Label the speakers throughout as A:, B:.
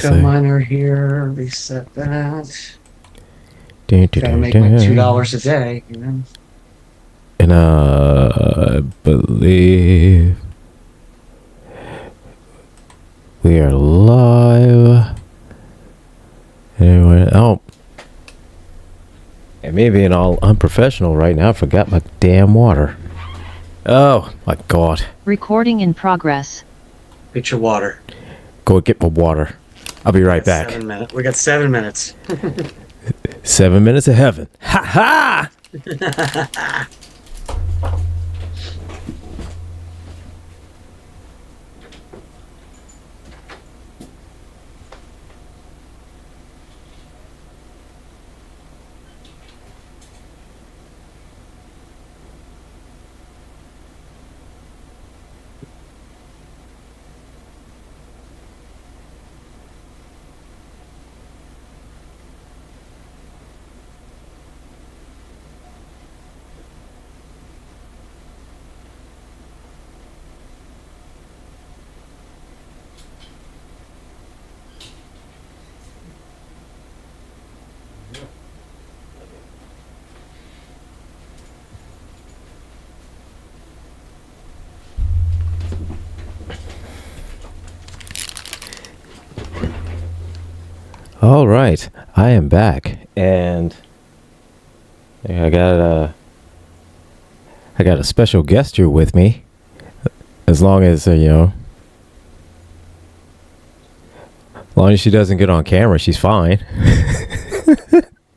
A: miner here. Reset that. Gotta make my $2 a day, you know.
B: And I believe we are live. Anyway, and me being all unprofessional right now, I forgot my damn water. Oh my god.
C: Recording in progress.
A: Get your water.
B: Go get my water. I'll be right back.
A: 7 minutes. We got 7 minutes.
B: 7 minutes of heaven. Ha ha! All right, I am back, and I got a special guest here with me. As long as as long as she doesn't get on camera, she's fine.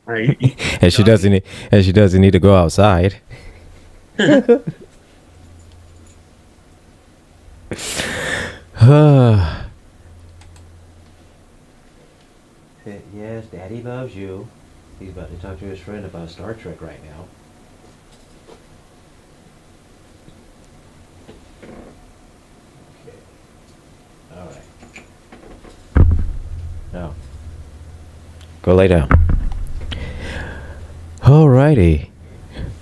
B: And she doesn't need to go outside. Yes, Daddy loves you. He's about to talk to his friend about Star Trek right now. Okay. All right. Now, go lay down. Alrighty.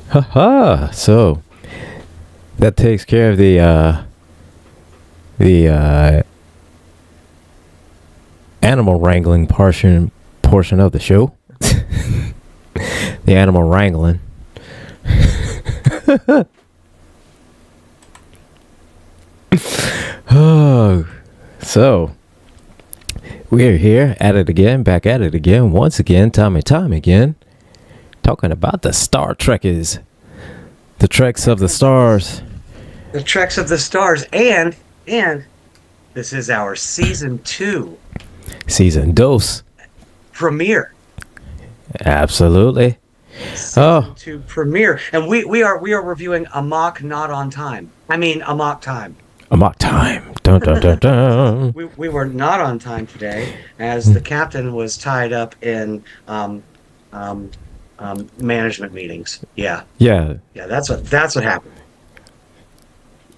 B: Haha. So that takes care of the animal wrangling portion of the show. The animal wrangling. Oh, so we're here at it again, back at it again, once again, time and time again, talking about the Star Trekkies, the Treks of the Stars.
A: The Treks of the Stars, and this is our season 2.
B: Season dos.
A: Premiere.
B: Absolutely.
A: Season 2 premiere. And we are reviewing Amok Not On Time. I mean Amok Time.
B: Amok Time. Dun, dun, dun, dun.
A: We were not on time today, as the captain was tied up in management meetings. Yeah. That's what happened.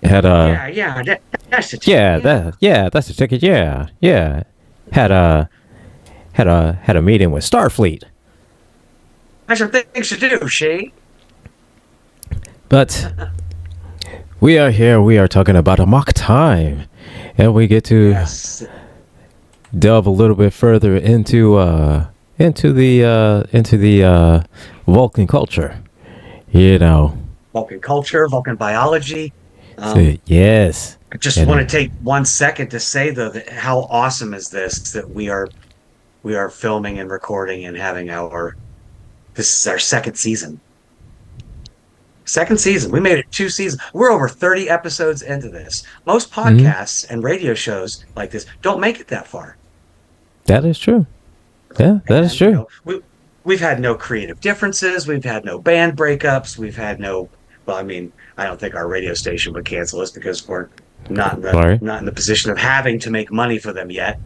B: Had
A: that's the ticket.
B: That's the ticket. Yeah. Had a meeting with Starfleet.
A: I some things to do, she.
B: But we are here. We are talking about Amok Time, and we get to delve a little bit further into the Vulcan culture.
A: Vulcan culture, Vulcan biology.
B: Yes.
A: I just want to take 1 second to say, though, that how awesome is this that we are filming and recording and having this is our second season. Second season. We made it 2 seasons. We're over 30 episodes into this. Most podcasts and radio shows like this don't make it that far.
B: That is true. Yeah, that is true.
A: We've had no creative differences. We've had no band breakups. We've had no. Well, I mean, I don't think our radio station would cancel us because we're not in the position of having to make money for them yet.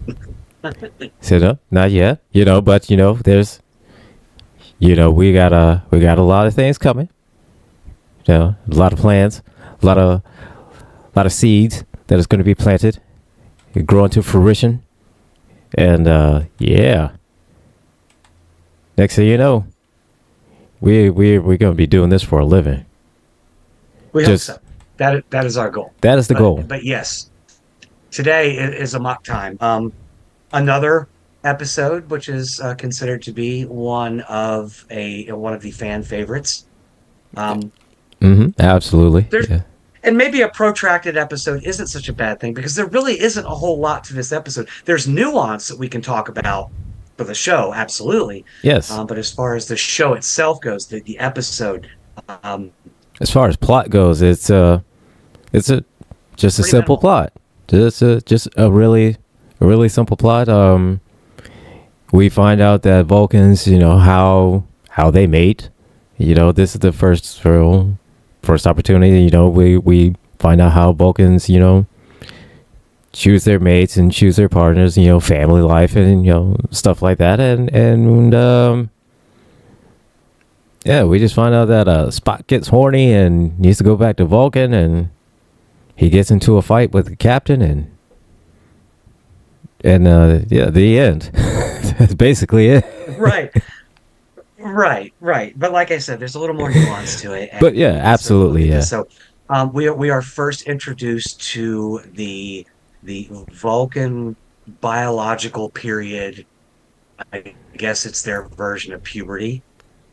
B: So no, not yet. But there's, we got a lot of things coming. A lot of plans, a lot of seeds that is going to be planted, grow into fruition, and yeah. Next thing you know, we're going to be doing this for a living.
A: We hope so. That is our goal.
B: That is the goal.
A: But yes, today is Amok Time. Another episode, which is considered to be one of the fan favorites. Um,
B: Absolutely.
A: there's
B: Yeah.
A: and maybe a protracted episode isn't such a bad thing because there really isn't a whole lot to this episode. There's nuance that we can talk about for the show, absolutely.
B: Yes.
A: But as far as the show itself goes, the episode, um,
B: As far as plot goes, it's a just a
A: pretty
B: simple
A: minimal.
B: plot. Just a really simple plot. We find out that Vulcans, how they mate. This is the first opportunity. We find out how Vulcans, choose their mates and choose their partners. Family life and stuff like that. And yeah, we just find out that Spock gets horny and needs to go back to Vulcan, and he gets into a fight with the captain, and yeah, the end. That's basically it.
A: Right, right. But like I said, there's a little more nuance to it.
B: But yeah,
A: So we'll
B: absolutely,
A: get
B: yeah.
A: this. So we are first introduced to the Vulcan biological period. I guess it's their version of puberty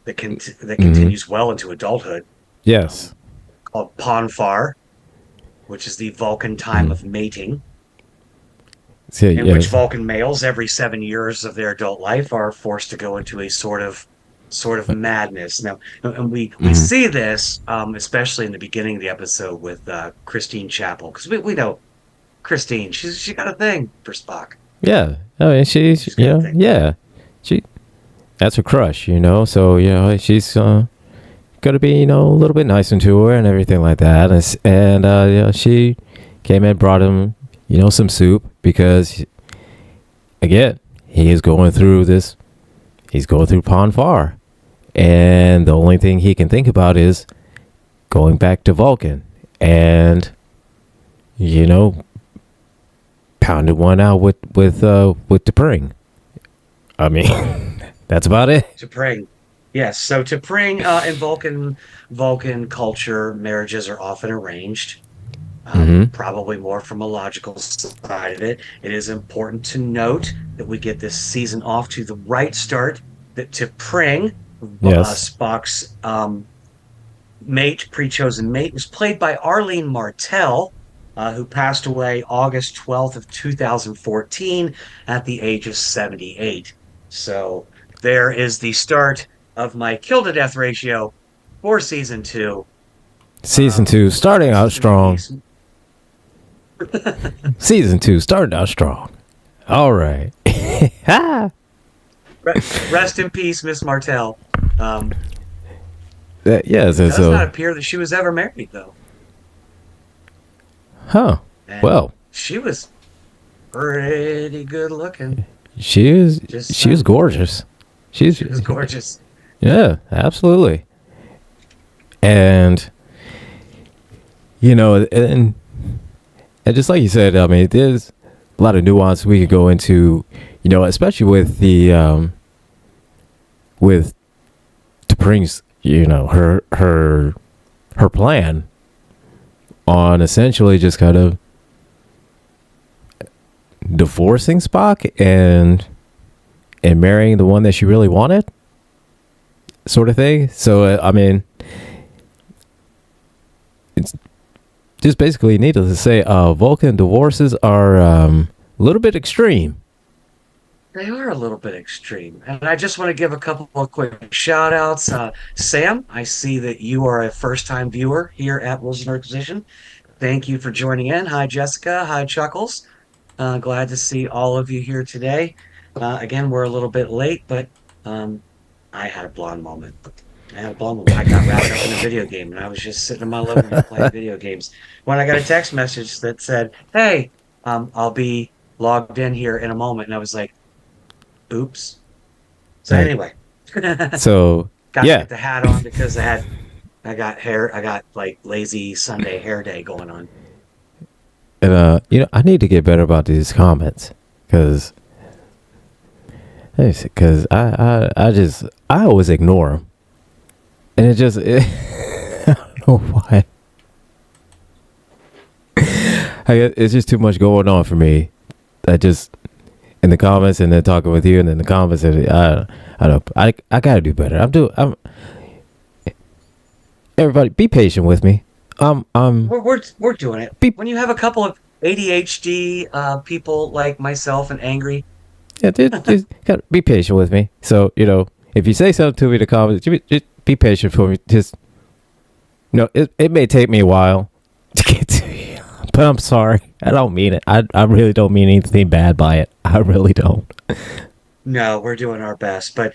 A: that
B: Hmm.
A: continues well into adulthood,
B: Yes.
A: called Ponfar, which is the Vulcan time
B: Hmm.
A: of mating,
B: So,
A: in which
B: yes.
A: Vulcan males every 7 years of their adult life are forced to go into a sort of madness. Now, and we
B: Hmm.
A: see this especially in the beginning of the episode with Christine Chapel, because we know Christine. She got a thing for Spock.
B: Yeah. I mean, she's,
A: She's got a thing.
B: yeah. She That's her crush, So, she's gonna be, a little bit nicer to her and everything like that. She came and brought him, some soup because, again, he is going through this. He's going through Pon Far, and the only thing he can think about is going back to Vulcan, and you know, pounded one out with T'Pring. I mean, that's about it.
A: T'Pring. Yes, so T'Pring in Vulcan culture, marriages are often arranged.
B: Hmm.
A: Probably more from a logical side of it. It is important to note that we get this season off to the right start. That T'Pring,
B: Yes.
A: Spock's pre-chosen mate, was played by Arlene Martell, who passed away August 12th of 2014 at the age of 78. So there is the start of my kill to death ratio for season two.
B: Season two starting out
A: Rest in
B: strong.
A: peace.
B: Season two starting out strong. All right. Ha!
A: Rest in peace, Miss Martell.
B: Yes.
A: It
B: And
A: does not
B: so,
A: appear that she was ever married, though.
B: huh?
A: And
B: Well,
A: she was pretty good looking.
B: she is.
A: Just
B: She was gorgeous. She's
A: she was gorgeous.
B: Yeah, absolutely. And and just like you said, I mean, there's a lot of nuance we could go into, especially with the with T'Pring's, her plan on essentially just kind of divorcing Spock and marrying the one that she really wanted, sort of thing. So I mean, it's just basically needless to say, Vulcan divorces are a little bit extreme.
A: They are a little bit extreme. And I just want to give a couple of quick shout outs. Sam, I see that you are a first time viewer here at Wilson Nerdquisition. Thank you for joining in. Hi, Jessica. Hi, Chuckles. Glad to see all of you here today. Again, we're a little bit late, but I had a blonde moment. I had a blonde moment. I got wrapped up in a video game, and I was just sitting in my living room playing video games when I got a text message that said, "Hey, I'll be logged in here in a moment," and I was like, "Oops." So
B: Right.
A: anyway,
B: So
A: got to
B: yeah,
A: get the hat on because I got hair. I got like lazy Sunday hair day going on.
B: and I need to get better about these comments because I always ignore them, and I don't know why. It's just too much going on for me. in the comments, and then talking with you, and then the comments. And I don't. I gotta do better. I'm. Everybody, be patient with me.
A: We're doing it. When you have a couple of ADHD people like myself and angry,
B: Yeah, just gotta be patient with me. So if you say something to me in the comments, just be patient for me. Just it may take me a while to get to you, but I'm sorry. I don't mean it. I really don't mean anything bad by it. I really don't.
A: no, we're doing our best, but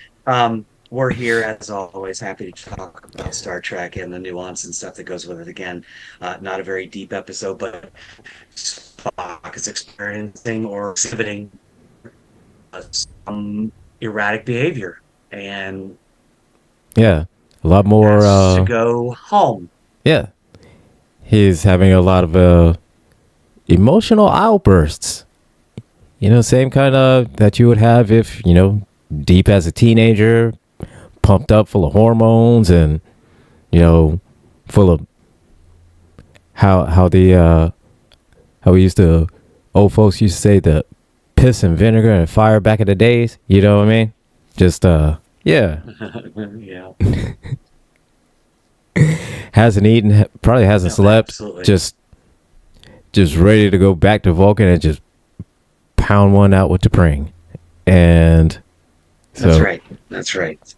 A: we're here as always, happy to talk about Star Trek and the nuance and stuff that goes with it. Again, not a very deep episode, but Spock is experiencing or exhibiting some erratic behavior, and
B: Yeah, a lot more.
A: has to go home.
B: Yeah, he's having a lot of emotional outbursts. Same kind of that you would have if deep as a teenager, pumped up, full of hormones, and full of how we used to, old folks used to say, the piss and vinegar and fire back in the days. You know what I mean? Just yeah.
A: Yeah.
B: Hasn't eaten, probably hasn't slept.
A: Absolutely.
B: Just ready to go back to Vulcan and just pound one out with the pring. And so
A: That's right.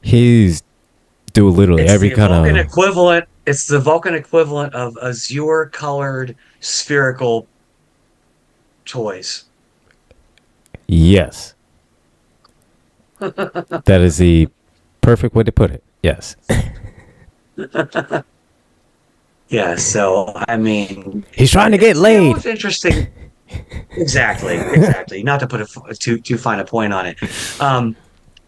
B: he's doing literally
A: It's
B: every
A: the
B: kind
A: Vulcan
B: of
A: equivalent. It's the Vulcan equivalent of azure colored spherical toys.
B: yes. That is the perfect way to put it. Yes.
A: Yeah, so I mean,
B: He's trying to get laid.
A: It's interesting. Exactly. Not to put too fine a point on it.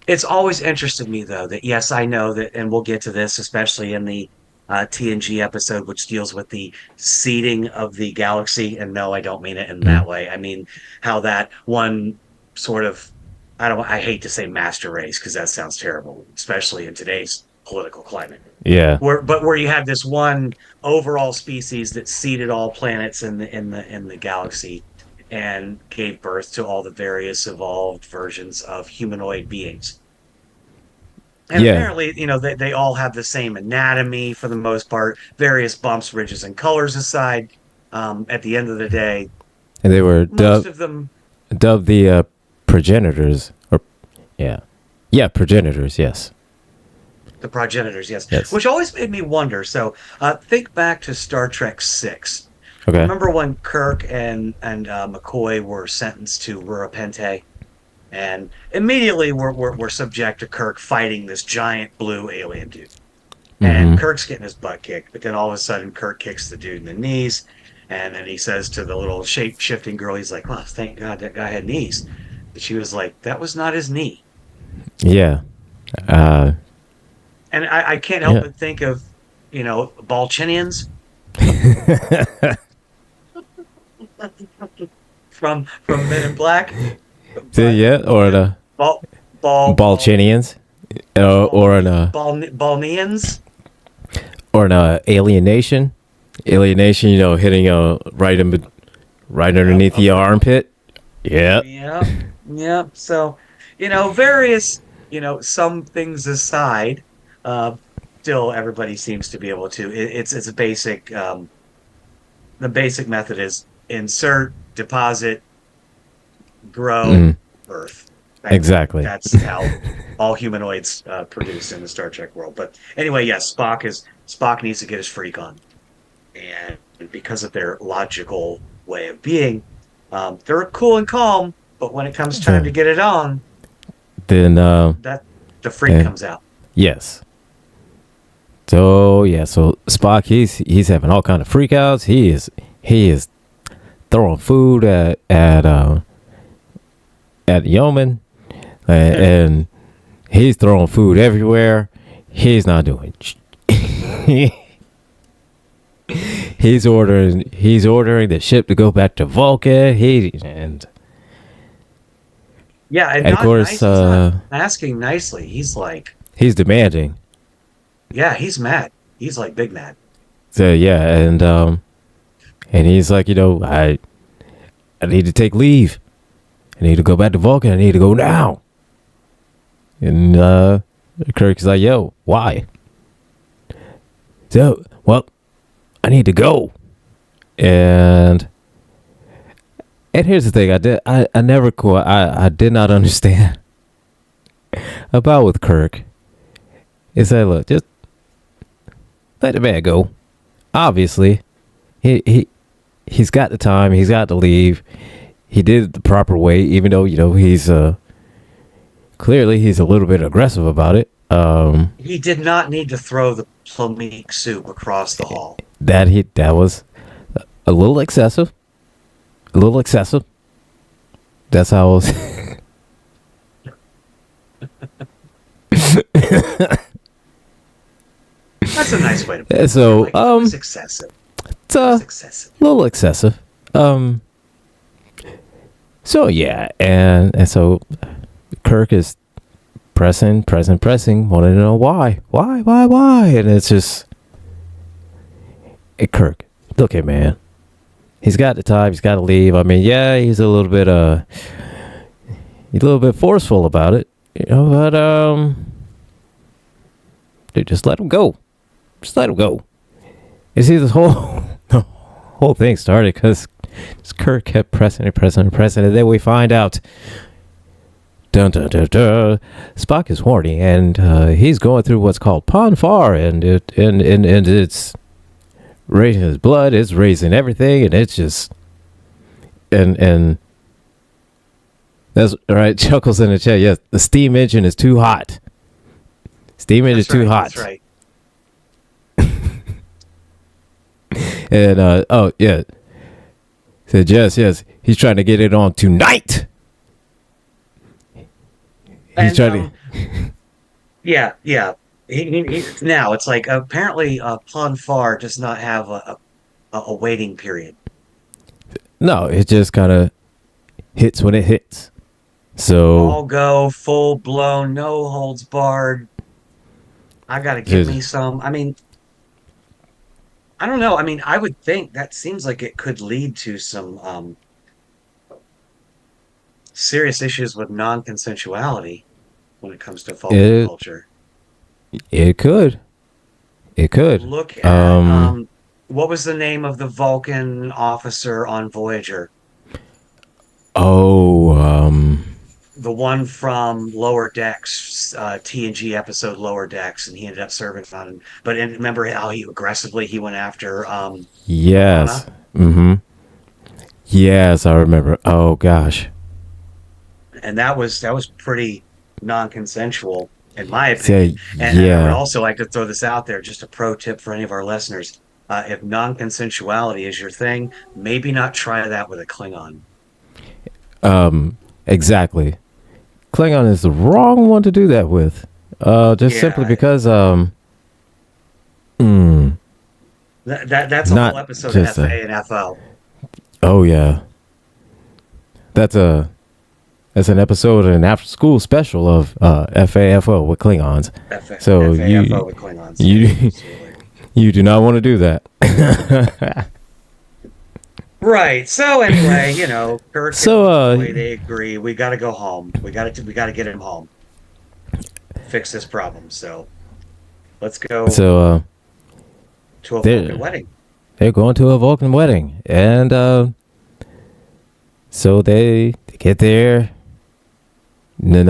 A: It's always interested me though that yes, I know that, and we'll get to this, especially in the TNG episode, which deals with the seeding of the galaxy. And no, I don't mean it in that way. I mean how that one sort of, I hate to say master race because that sounds terrible, especially in today's political climate.
B: Yeah.
A: Where you have this one overall species that seeded all planets in the galaxy and gave birth to all the various evolved versions of humanoid beings. And
B: Yeah.
A: apparently, they all have the same anatomy for the most part, various bumps, ridges, and colors aside. At the end of the day,
B: And they were
A: most of them,
B: dubbed the progenitors. Progenitors, yes.
A: the progenitors, yes.
B: Yes.
A: Which always made me wonder. So think back to Star Trek 6.
B: Okay.
A: Remember when Kirk and McCoy were sentenced to Rurapente? And immediately we're subject to Kirk fighting this giant blue alien dude. And Kirk's getting his butt kicked, but then all of a sudden Kirk kicks the dude in the knees, and then he says to the little shape-shifting girl, he's like, "Well, thank God that guy had knees." But she was like, "That was not his knee."
B: Yeah.
A: And I can't help but think of, Balchinians from Men in Black.
B: Or the Balchinians, or an
A: Balneans.
B: or an alienation, hitting right underneath the armpit. Yeah.
A: Yeah. So, various, some things aside, still everybody seems to be able to. It's a basic. The basic method is insert, deposit, grow, birth.
B: Exactly.
A: That's how all humanoids produce in the Star Trek world. But anyway, yes, Spock needs to get his freak on, and because of their logical way of being, they're cool and calm. But when it comes time to get it on,
B: then
A: that the freak comes out.
B: Yes. So Spock, he's having all kind of freakouts. He is throwing food at Yeoman, and he's throwing food everywhere. He's not doing. He's ordering the ship to go back to Vulcan. And
A: of
B: course,
A: he's not asking nicely. He's like,
B: he's demanding.
A: Yeah, he's mad. He's like big mad.
B: So and he's like, I need to take leave. I need to go back to Vulcan. I need to go now. And Kirk is like, yo, why? So, well, I need to go. And here's the thing, I did not understand about with Kirk. Is that, look, just let the man go. Obviously, he's got the time, he's got to leave. He did it the proper way, even though, he's clearly he's a little bit aggressive about it.
A: He did not need to throw the plummeek soup across the hall.
B: That was a little excessive. A little excessive. That's how I was.
A: That's a nice way to put it.
B: So,
A: it's excessive.
B: It's excessive. A little excessive. So yeah, and so Kirk is pressing, wanting to know why, and it's just, hey, Kirk, look at man, he's got the time, he's got to leave. I mean, yeah, he's a little bit forceful about it, but dude, just let him go. Just let him go. You see, this the whole thing started because Kirk kept pressing, and then we find out, dun dun dun dun, Spock is horny, and he's going through what's called Pon farr, and it's raising his blood, it's raising everything, and it's just, and that's right. Chuckles in the chat. Yes, the steam engine is too hot. Steam engine is too hot.
A: That's right.
B: And oh yeah, said yes, he's trying to get it on tonight. He's trying to.
A: Yeah. He, now it's like apparently Pon farr does not have a waiting period.
B: No, it just kind of hits when it hits. So
A: I'll go full blown, no holds barred. I gotta give me some. I mean, I don't know. I mean, I would think that seems like it could lead to some serious issues with non-consensuality when it comes to Vulcan culture.
B: It could.
A: Look at what was the name of the Vulcan officer on Voyager?
B: The
A: one from Lower Decks, TNG episode Lower Decks, and he ended up serving on him. But remember how he went after
B: yes.
A: Anna?
B: Mm-hmm. Yes, I remember. Oh gosh.
A: And that was pretty non-consensual, in my opinion. And I would also like to throw this out there, just a pro tip for any of our listeners. If non-consensuality is your thing, maybe not try that with a Klingon.
B: Exactly. Klingon is the wrong one to do that with. Simply because
A: that's a whole episode of FA and FO.
B: Oh yeah. That's an episode of an after school special of FAFO with Klingons.
A: FAFO with Klingons.
B: You do not want to do that.
A: Right. So anyway, Kirk and McCoy, they agree. We got to go home. We got to get him home. Fix this problem. So let's go.
B: So
A: to a Vulcan wedding.
B: They're going to a Vulcan wedding, and so they get there. And then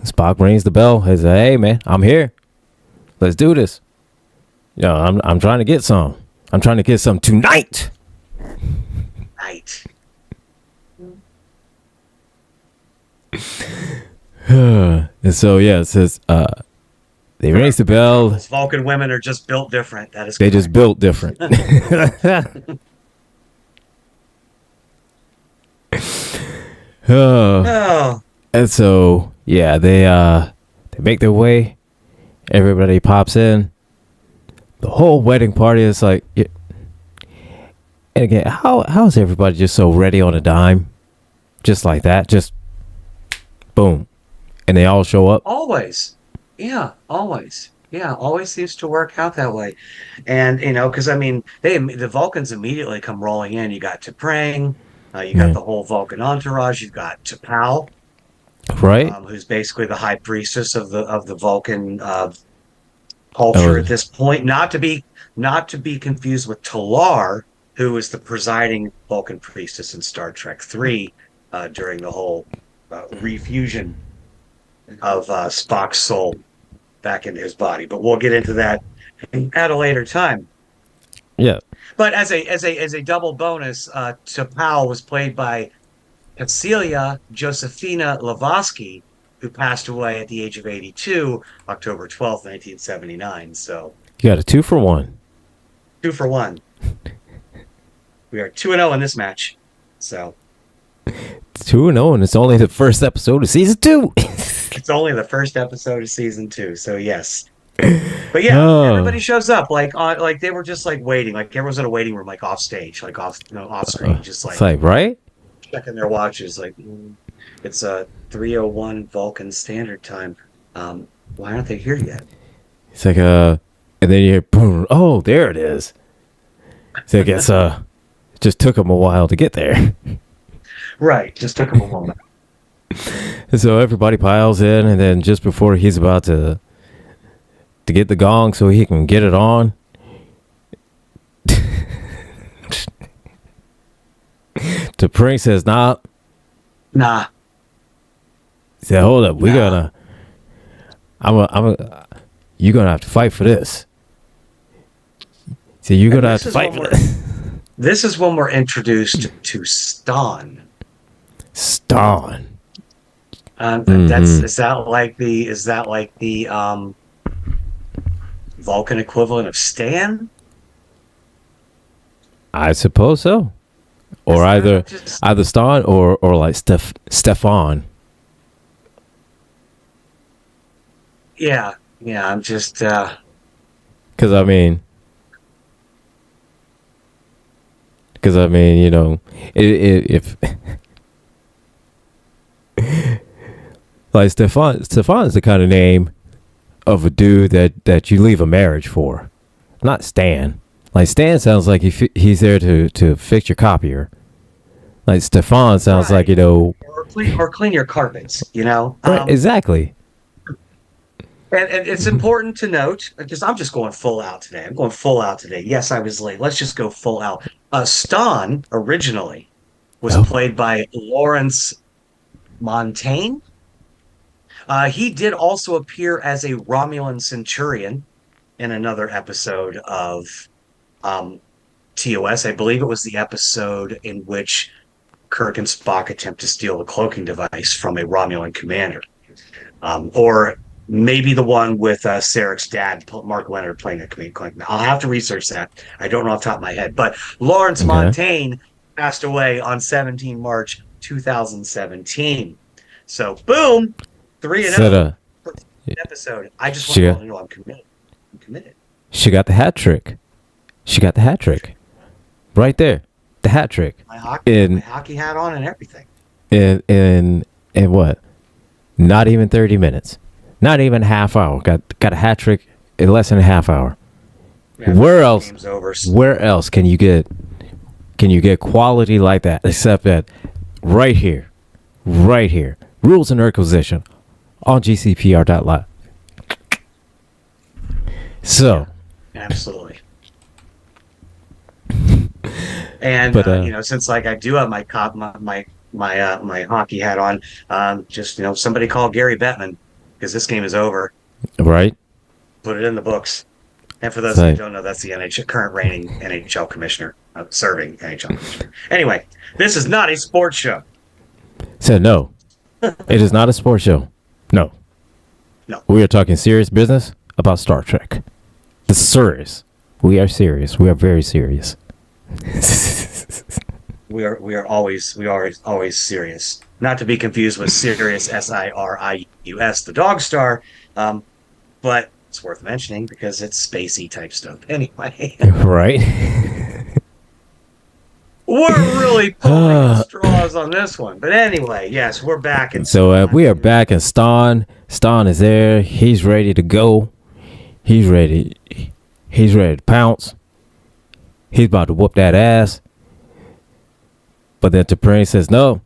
B: Spock rings the bell. He says, "Hey man, I'm here. Let's do this. I'm trying to get some. I'm trying to get some tonight."
A: Night.
B: And so it says they rings the bell.
A: Those Vulcan women are just built different. That is
B: they just built different. And so they make their way. Everybody pops in. The whole wedding party is like, and again, how is everybody just so ready on a dime, just like that, just boom, and they all show up?
A: Always, yeah, always seems to work out that way. And because I mean, the Vulcans immediately come rolling in. You got T'Pring, You got the whole Vulcan entourage. You've got T'Pau,
B: Right?
A: who's basically the high priestess of the Vulcan culture at this point. Not to be confused with Talar, who is the presiding Vulcan priestess in Star Trek 3 during the whole refusion of Spock's soul back into his body. But we'll get into that at a later time.
B: Yeah.
A: But as a double bonus, T'Pau was played by Cecilia Josefina Lavoski, who passed away at the age of 82, October 12th, 1979. So
B: You got a 2-for-1.
A: 2-for-1. We are 2-0 in this match. So
B: 2-0, and it's only the first episode of season 2.
A: it's only the first episode of season 2. So yes. But yeah, everybody shows up like they were just like waiting, like everyone's in a waiting room, like off stage, like off screen, just
B: It's like, right?
A: checking their watches, like it's a 3:01 Vulcan Standard Time. Why aren't they here yet?
B: It's like and then you hear boom. Oh, there it is. So I guess it just took them a while to get there.
A: Right, just took them a moment.
B: And so everybody piles in, and then just before he's about to get the gong so he can get it on, T'Pring says, "Nah." He said, "Hold up, you're gonna have to fight for this." So you're gonna have to fight for this.
A: This is when we're introduced to Stan.
B: Stan.
A: Is that like the Vulcan equivalent of Stan?
B: I suppose so. Or either Stan or like Stefan.
A: Yeah, I'm just
B: Because I mean, you know, if like Stefan is the kind of name of a dude that you leave a marriage for, not Stan. Like Stan sounds like he's there to fix your copier. Like Stefan sounds like, you know,
A: or clean your carpets, you know.
B: Right, exactly.
A: And it's important to note, because I'm just going full out today. I'm going full out today. Yes, I was late. Let's just go full out. Stan originally was played by Lawrence Montaigne. He did also appear as a Romulan Centurion in another episode of TOS. I believe it was the episode in which Kirk and Spock attempt to steal the cloaking device from a Romulan commander. Or maybe the one with Sarek's dad, Mark Leonard, playing a commander. I'll have to research that. I don't know off the top of my head. But Lawrence Montaigne passed away on 17 March 2017. So, boom, 3-0 episode. I just want you to know I'm committed.
B: She got the hat trick. Right there. The hat trick.
A: My hockey hat on and everything.
B: In what? Not even 30 minutes. Not even a half hour. Got a hat trick in less than a half hour. Yeah, where else can you get quality like that except that right here. Rules and Nerdquisition on GCPR.live. So,
A: yeah, absolutely. And since like I do have my hockey hat on, just somebody call Gary Bettman, because this game is over.
B: Right.
A: Put it in the books. And for those who don't know, that's the current reigning NHL commissioner, serving NHL commissioner. Anyway, this is not a sports show.
B: Said no. It is not a sports show. No. We are talking serious business about Star Trek. The serious. We are serious. We are very serious.
A: We are always serious. Not to be confused with Sirius, Sirius, the dog star. But it's worth mentioning because it's spacey type stuff. Anyway.
B: Right.
A: We're really pulling straws on this one. But anyway, yes, we're back.
B: So we are back, and Stan is there. He's ready to go. He's ready to pounce. He's about to whoop that ass. But then T'Pring says, no,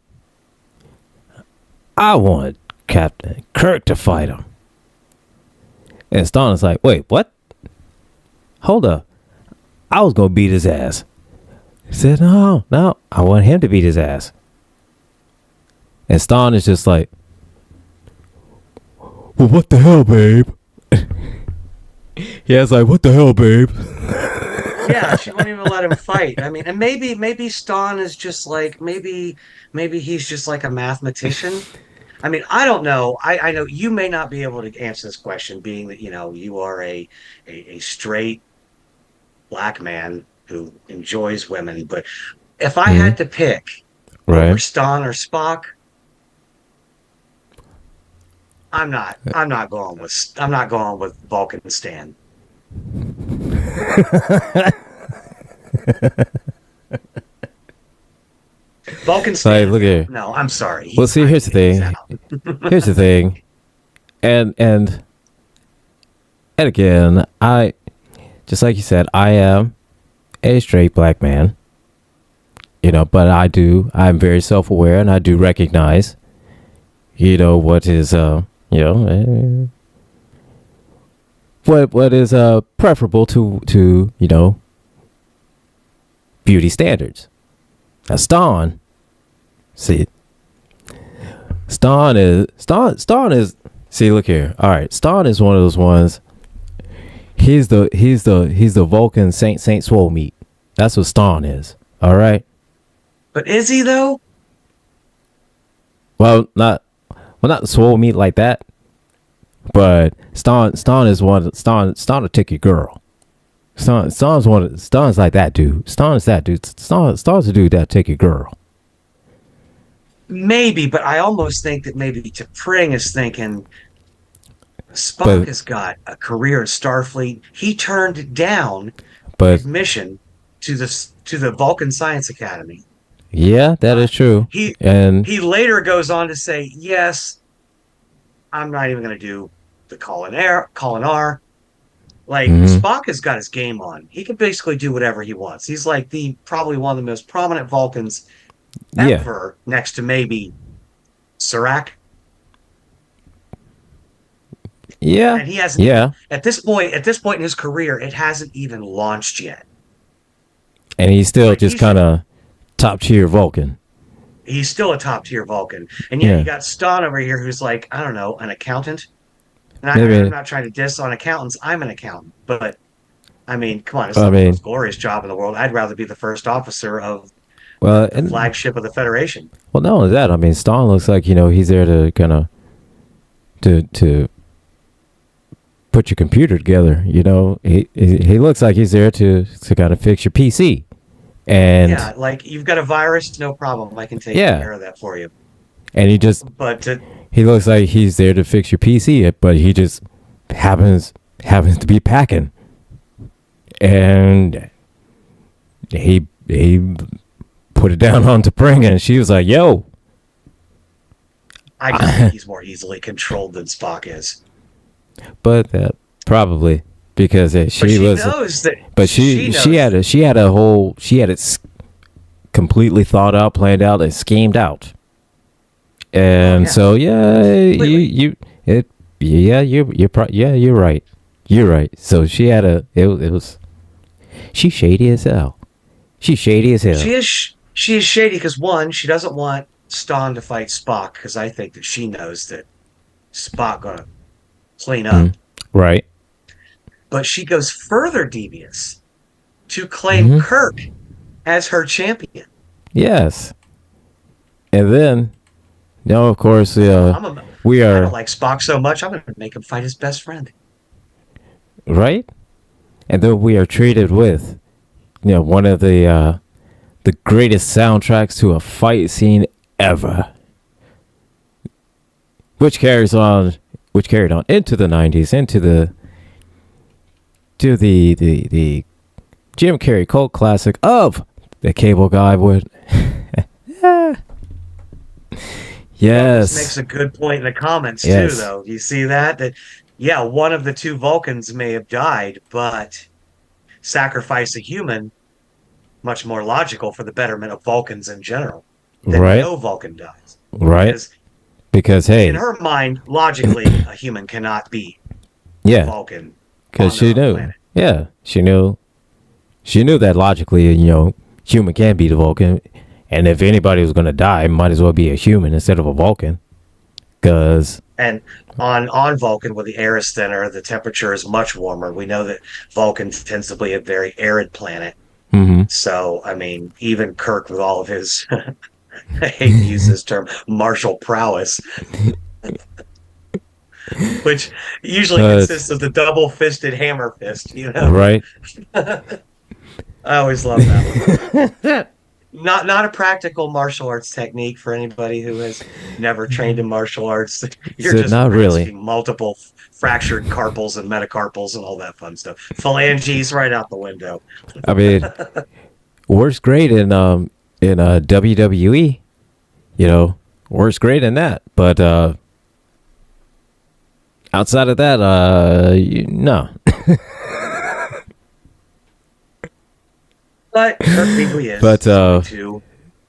B: I want Captain Kirk to fight him. And Stan is like, wait, what? Hold up. I was going to beat his ass. He said, no, I want him to beat his ass. And Stan is just like, well, what the hell, babe? Yeah, it's like, what the hell, babe?
A: Yeah, she won't even let him fight. I mean, and maybe Stan is just like maybe he's just like a mathematician. I mean, I don't know. I know you may not be able to answer this question, being that you are a straight black man who enjoys women. But if I had to pick over Stan or Spock, I'm not going with Vulcan Stan. Vulcan Stan.
B: Like, look here.
A: No, I'm sorry.
B: Well, see, here's the thing. Here's the thing. And again, I just like you said, I am a straight black man. But I'm very self-aware, and I do recognize, what is what is preferable to beauty standards. Now Stan is see, look here. All right, Stan is one of those ones. He's the Vulcan Saint Swole meat. That's what Stan is. All right.
A: But is he though?
B: Well, not swole meat like that. But Stan is one. Stan will take your girl. Stan's like that dude. Stan's that dude. Stan's the dude that take your girl.
A: Maybe, but I almost think that maybe T'Pring is thinking Spock has got a career at Starfleet. He turned down admission to the Vulcan Science Academy.
B: Yeah, that is true.
A: He later goes on to say, yes, I'm not even going to do the Colin R. Like, Spock has got his game on. He can basically do whatever he wants. He's like probably one of the most prominent Vulcans ever, next to maybe Serac.
B: Yeah.
A: And he hasn't at this point in his career, it hasn't even launched yet.
B: And he's still just kind of top tier Vulcan.
A: He's still a top tier Vulcan. And yet you got Stan over here who's like, I don't know, an accountant. And I'm not trying to diss on accountants. I'm an accountant. But, I mean, come on. It's not the most glorious job in the world. I'd rather be the first officer of the flagship of the Federation.
B: Well, not only that, I mean, Stan looks like, he's there to kind of to put your computer together. He looks like he's there to kind of fix your PC. And
A: yeah, like, you've got a virus, no problem. I can take care of that for you.
B: And he looks like he's there to fix your PC, but he just happens to be packing. And he put it down on T'Pring, and she was like, yo.
A: I just think he's more easily controlled than Spock is.
B: But probably because she had it completely thought out, planned out, and schemed out. And you're right. You're right. So she had she's shady as hell. She is
A: shady because, one, she doesn't want Stan to fight Spock, because I think that she knows that Spock gonna clean up.
B: Right.
A: But she goes further devious to claim Kirk as her champion.
B: Yes. And then, of course, I don't
A: like Spock so much, I'm going to make him fight his best friend.
B: Right? And then we are treated with, one of the greatest soundtracks to a fight scene ever. Which carried on into the 90s, into the Jim Carrey cult classic of The Cable Guy would. Yes.
A: This makes a good point in the comments too, though. You see that one of the two Vulcans may have died, but sacrifice a human much more logical for the betterment of Vulcans in general. That
B: Right.
A: no Vulcan dies.
B: Right. Because
A: In
B: hey,
A: her mind, logically, a human cannot be a
B: yeah,
A: Vulcan
B: because
A: on
B: she
A: their own
B: knew.
A: planet.
B: Yeah, she knew. She knew that logically, human can be the Vulcan, and if anybody was gonna die, it might as well be a human instead of a Vulcan. Because
A: And on Vulcan, with the Eris thinner, the temperature is much warmer. We know that Vulcan tends to be a very arid planet.
B: mhm.
A: So, I mean, even Kirk, with all of his, I hate to use this term, martial prowess, which usually consists of the double-fisted hammer fist,
B: Right.
A: I always love that one. Not a practical martial arts technique for anybody who has never trained in martial arts. You're
B: So
A: just
B: not really.
A: risking multiple fractured carpals and metacarpals and all that fun stuff. Phalanges right out the window.
B: I mean, works great in WWE. Works great in that. But outside of that, no.
A: But Kirk Beagley is
B: But
A: to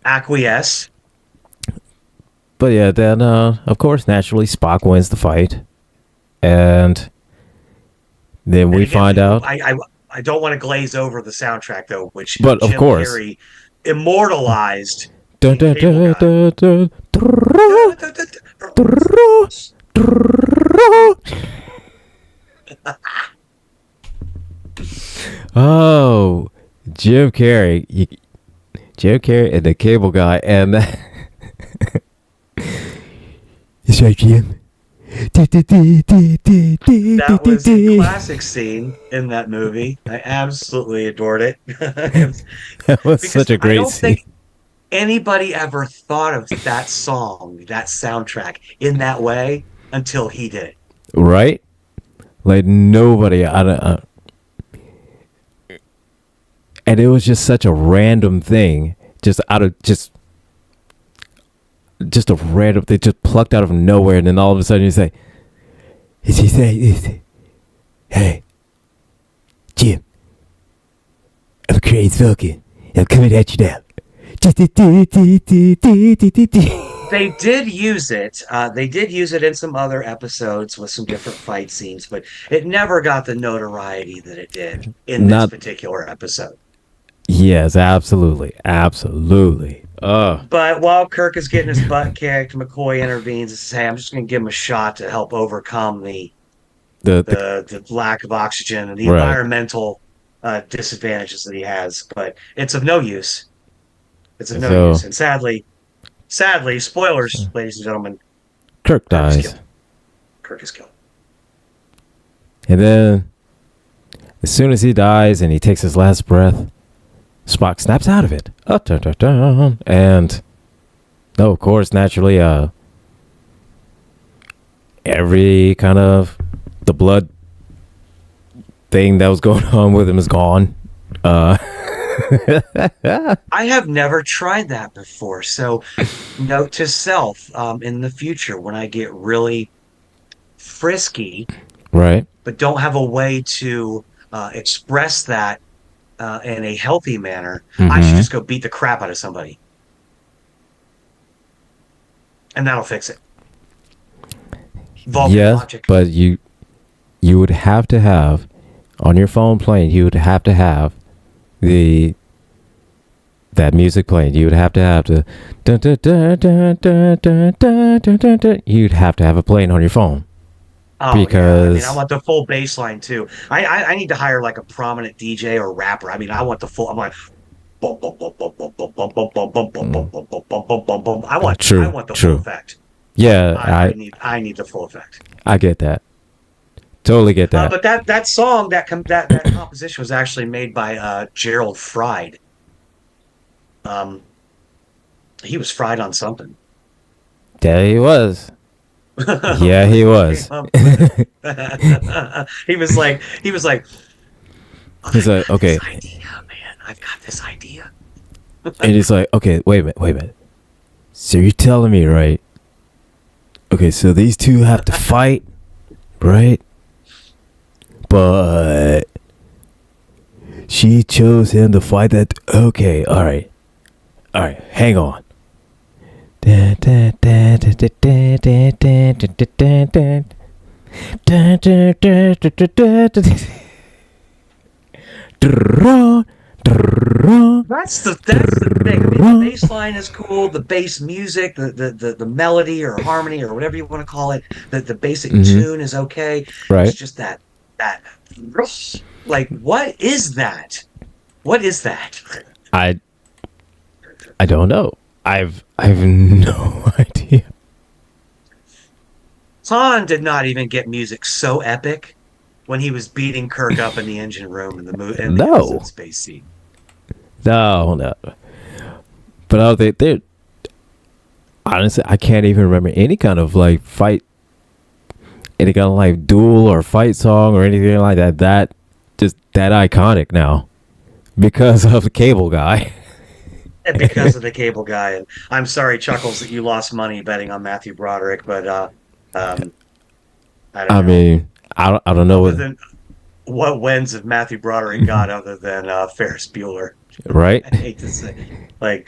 A: acquiesce.
B: but yeah, then of course, naturally, Spock wins the fight, and then
A: And
B: we
A: again,
B: find out.
A: I don't want to glaze over the soundtrack though, which
B: But of
A: Jim
B: course.
A: Carrey immortalized.
B: Dun, dun,
A: Cable
B: dun,
A: Guy.
B: dun, dun, trrrr, trrrr. Oh, Jim Carrey. Jim Carrey and the Cable Guy, and it's right, Jim.
A: That was a classic scene in that movie. I absolutely adored it.
B: That was
A: Because
B: such a
A: I
B: great
A: don't
B: scene.
A: think anybody ever thought of that song, that soundtrack, in that way until he did it.
B: Right? Like nobody. I don't. And it was just such a random thing, just out of just a random thing, just plucked out of nowhere, and then all of a sudden you say, "Is he saying, hey, Jim, I'm a crazy Vulcan. I'm coming at you now."
A: They did use it. They did use it in some other episodes with some different fight scenes, but it never got the notoriety that it did in this particular episode.
B: Yes, absolutely, absolutely.
A: But while Kirk is getting his butt kicked, McCoy intervenes and says, "Hey, I'm just going to give him a shot to help overcome the lack of oxygen and the environmental disadvantages that he has." But it's of no use. It's of no use. And sadly, spoilers, ladies and gentlemen,
B: Kirk dies.
A: Kirk is killed.
B: And then, as soon as he dies and he takes his last breath, Spock snaps out of it. And, no, of course, naturally, every kind of the blood thing that was going on with him is gone.
A: I have never tried that before. So, note to self, in the future, when I get really frisky,
B: right,
A: but don't have a way to express that in a healthy manner, I should just go beat the crap out of somebody. And that'll fix it. Vulcan logic.
B: But you would have to have, on your phone playing, you would have to have that music playing. You would have to have the you'd have to have it playing on your phone.
A: Oh,
B: because
A: I want the full bass line too. I need to hire like a prominent DJ or rapper. I mean, I want the full. I'm like, I want the full effect.
B: Yeah,
A: I need the full effect.
B: I get that. Totally get that.
A: But that song, that composition was actually made by Gerald Fried. He was fried on something.
B: Yeah, he was. Yeah, he was.
A: He was like,
B: he's like, okay,
A: idea, man. I've got this idea.
B: And he's like, okay, wait a minute. So you're telling me, right? Okay, so these two have to fight, right? But She chose him to fight that. Okay, all right, hang on.
A: That's the thing. I mean, the bass line is cool. The bass music, the melody or harmony or whatever you want to call it, the basic tune is okay.
B: Right.
A: It's just that like, what is that? What is that?
B: I don't know. I've no idea.
A: Han did not even get music so epic when he was beating Kirk up in the engine room in the episode Space Seed.
B: No. But I don't think they're honestly. I can't even remember any kind of like fight, any kind of like duel or fight song or anything like that. That just that iconic now because of the cable guy.
A: And because of the cable guy. And I'm sorry, Chuckles, that you lost money betting on Matthew Broderick, but I don't know.
B: Mean, I don't know
A: what wins have Matthew Broderick got other than Ferris Bueller.
B: Right?
A: I hate to say, like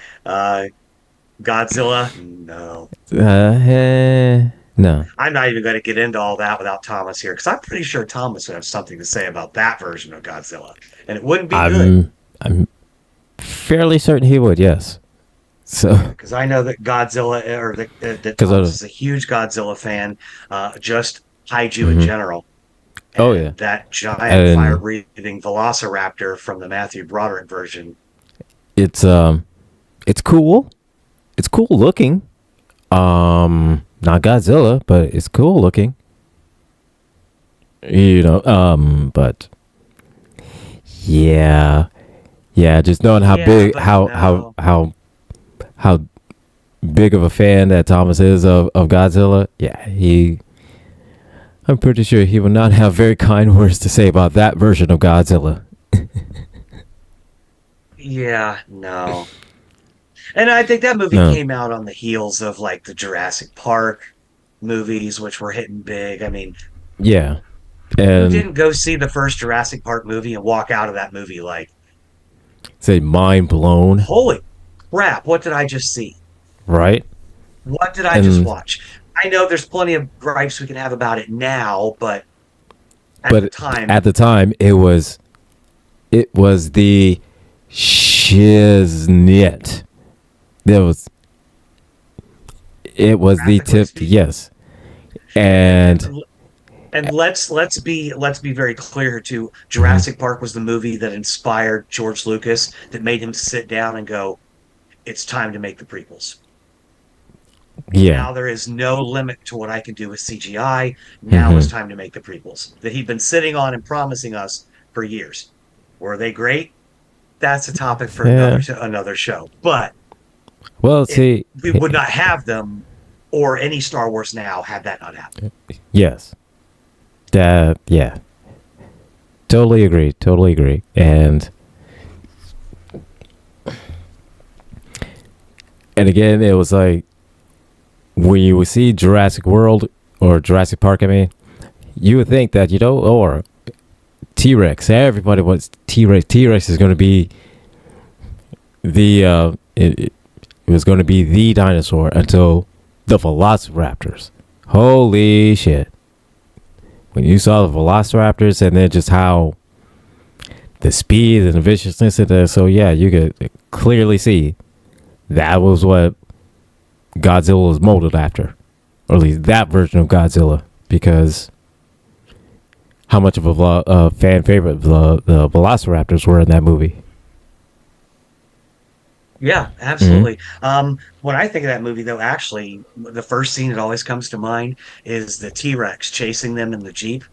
A: Godzilla. No.
B: No.
A: I'm not even going to get into all that without Thomas here because I'm pretty sure Thomas would have something to say about that version of Godzilla, and it wouldn't be good.
B: I'm fairly certain he would. Yes. So
A: because I know that Godzilla or that Thomas is a huge Godzilla fan, just kaiju in general.
B: Oh yeah,
A: that giant fire-breathing Velociraptor from the Matthew Broderick version. It's
B: cool. It's cool looking. Not Godzilla, but it's cool looking. You know, but yeah, just knowing how big, how big of a fan that Thomas is of Godzilla. Yeah, I'm pretty sure he will not have very kind words to say about that version of Godzilla.
A: Yeah, no. And I think that movie came out on the heels of like the Jurassic Park movies, which were hitting big. I mean,
B: yeah. And
A: you didn't go see the first Jurassic Park movie and walk out of that movie like,
B: say, mind blown.
A: Holy crap, what did I just see?
B: Right?
A: What did I just watch? I know there's plenty of gripes we can have about it now, but at the time,
B: it was the shiznit. It was the tip, yes. And
A: let's be very clear here too. Jurassic Park was the movie that inspired George Lucas, that made him sit down and go, "It's time to make the prequels."
B: Yeah.
A: Now there is no limit to what I can do with CGI. Now it's time to make the prequels that he'd been sitting on and promising us for years. Were they great? That's a topic for another show. But we would not have them, or any Star Wars now, had that not happened.
B: Yes. Yeah. Totally agree. And again, it was like, when you would see Jurassic World or Jurassic Park, I mean, you would think that, or T-Rex, everybody wants T-Rex. T-Rex is going to be it was going to be the dinosaur until the Velociraptors. Holy shit. When you saw the Velociraptors and then just how the speed and the viciousness of that, so yeah, you could clearly see that was what Godzilla was molded after, or at least that version of Godzilla, because how much of a fan favorite the Velociraptors were in that movie.
A: Yeah, absolutely. When I think of that movie, though, actually, the first scene that always comes to mind is the T-Rex chasing them in the Jeep,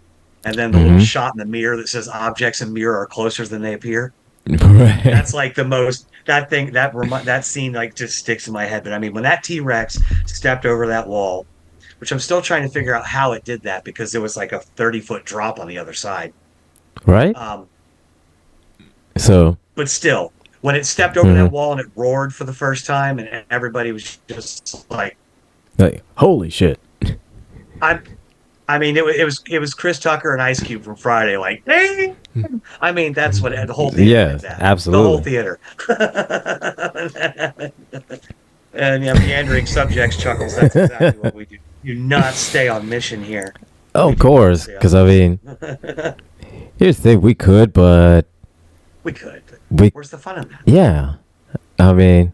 A: and then the little shot in the mirror that says "Objects in mirror are closer than they appear."
B: Right.
A: That's like the most, that scene like just sticks in my head. But I mean, when that T-Rex stepped over that wall, which I'm still trying to figure out how it did that, because there was like a 30-foot drop on the other side.
B: Right.
A: But still, when it stepped over that wall and it roared for the first time, and everybody was just like
B: holy shit.
A: I mean, it was Chris Tucker and Ice Cube from Friday, like, hey, I mean, that's what the whole theater
B: Yes,
A: did that. The whole
B: absolutely.
A: theater. And meandering subjects chuckles. That's exactly what we do. Do not stay on mission here. We
B: Of
A: do not
B: course,
A: stay on
B: because I mean,
A: mission.
B: here's the thing: we could, but
A: We could, but
B: we,
A: where's the fun in that?
B: yeah. I mean,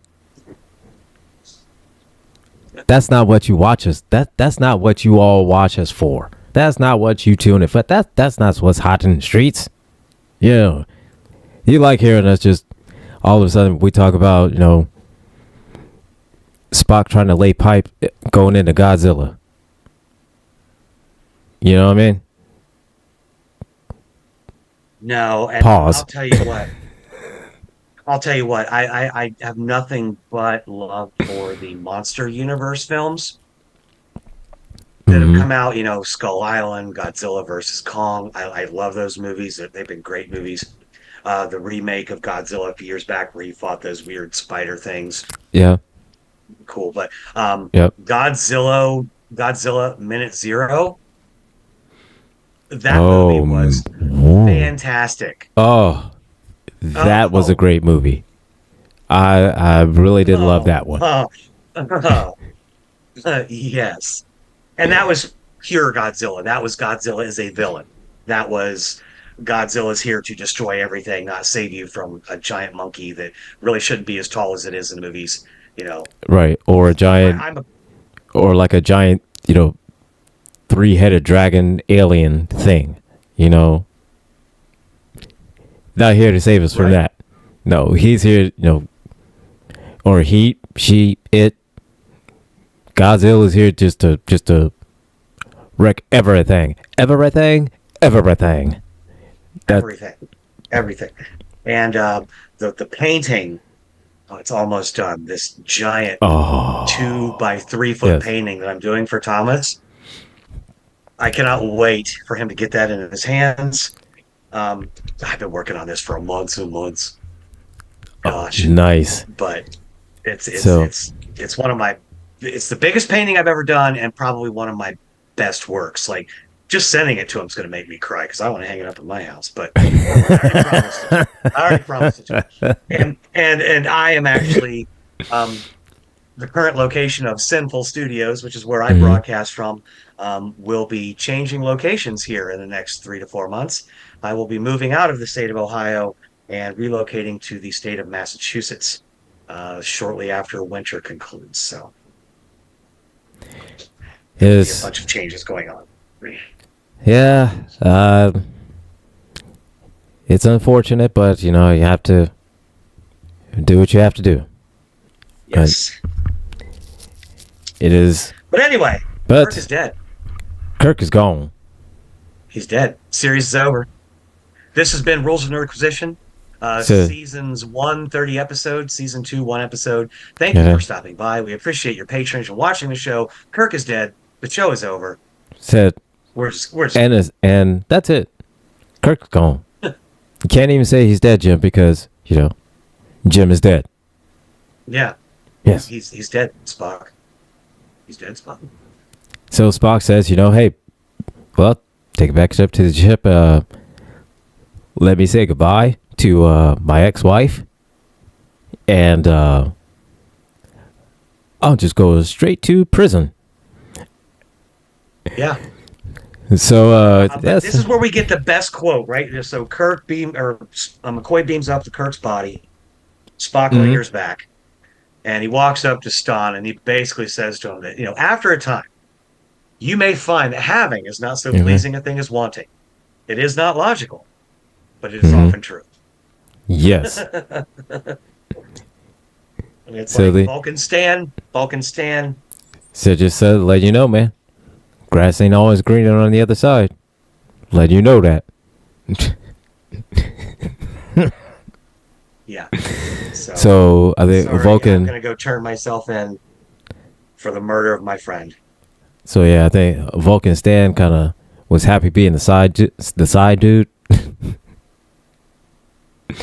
B: that's not what you watch us. That's not what you all watch us for. That's not what you tune in for. That's not what's hot in the streets. Yeah, you like hearing us just all of a sudden we talk about Spock trying to lay pipe going into Godzilla. You know what I mean?
A: No, and
B: Pause.
A: I'll tell you what. I'll tell you what. I have nothing but love for the Monster Universe films that have
B: Mhm.
A: come out. Skull Island, Godzilla versus Kong. I love those movies. They've been great movies. The remake of Godzilla a few years back, where he fought those weird spider things.
B: Yeah.
A: Cool, but
B: Yep.
A: Godzilla Minute Zero. That movie
B: Oh.
A: was
B: Whoa.
A: fantastic.
B: Oh, that was a great movie. I really did love that one.
A: Yes. And that was pure Godzilla. That was Godzilla as a villain. That was Godzilla's here to destroy everything, not save you from a giant monkey that really shouldn't be as tall as it is in the movies.
B: Right, or a giant, or like a giant, three-headed dragon alien thing. Not here to save us from that. No, he's here, or he, she, it. Godzilla's here just to wreck everything. Everything.
A: Everything. And the painting, it's almost done. This giant 2 by 3 foot painting that I'm doing for Thomas. I cannot wait for him to get that in his hands. I've been working on this for months and months. Gosh,
B: nice.
A: But it's one of my. It's the biggest painting I've ever done, and probably one of my best works. Like, just sending it to him is going to make me cry because I want to hang it up in my house. But I already promised it to him. And I am actually the current location of Sinful Studios, which is where I broadcast from. Will be changing locations here in the next 3 to 4 months. I will be moving out of the state of Ohio and relocating to the state of Massachusetts shortly after winter concludes. So there's a bunch of changes going on.
B: Yeah, it's unfortunate, but you have to do what you have to do.
A: Yes,
B: it is.
A: But anyway, Kirk is dead.
B: Kirk is gone.
A: He's dead. Series is over. This has been Rules of Nerdquisition. Seasons 1, 30 episodes. Season 2, 1 episode. Thank you for stopping by. We appreciate your patronage and watching the show. Kirk is dead. The show is over. We're just
B: and that's it. Kirk's gone. You can't even say he's dead, Jim, because Jim is dead.
A: Yeah.
B: Yes.
A: He's dead, Spock. He's dead, Spock.
B: So Spock says, hey, well, take it back up to the ship. Let me say goodbye to my ex-wife, and I'll just go straight to prison.
A: Yeah.
B: So
A: this is where we get the best quote, right? So McCoy beams up to Kirk's body. Spock lingers back, and he walks up to Stan, and he basically says to him that after a time, you may find that having is not so pleasing a thing as wanting. It is not logical, but it is often true.
B: Yes.
A: And it's like Vulcan Stan.
B: So just to let you know, man, grass ain't always greener on the other side. Let you know that.
A: Yeah.
B: So I think Vulcan.
A: I'm gonna go turn myself in for the murder of my friend.
B: So yeah, I think Vulcan Stan kind of was happy being the side dude.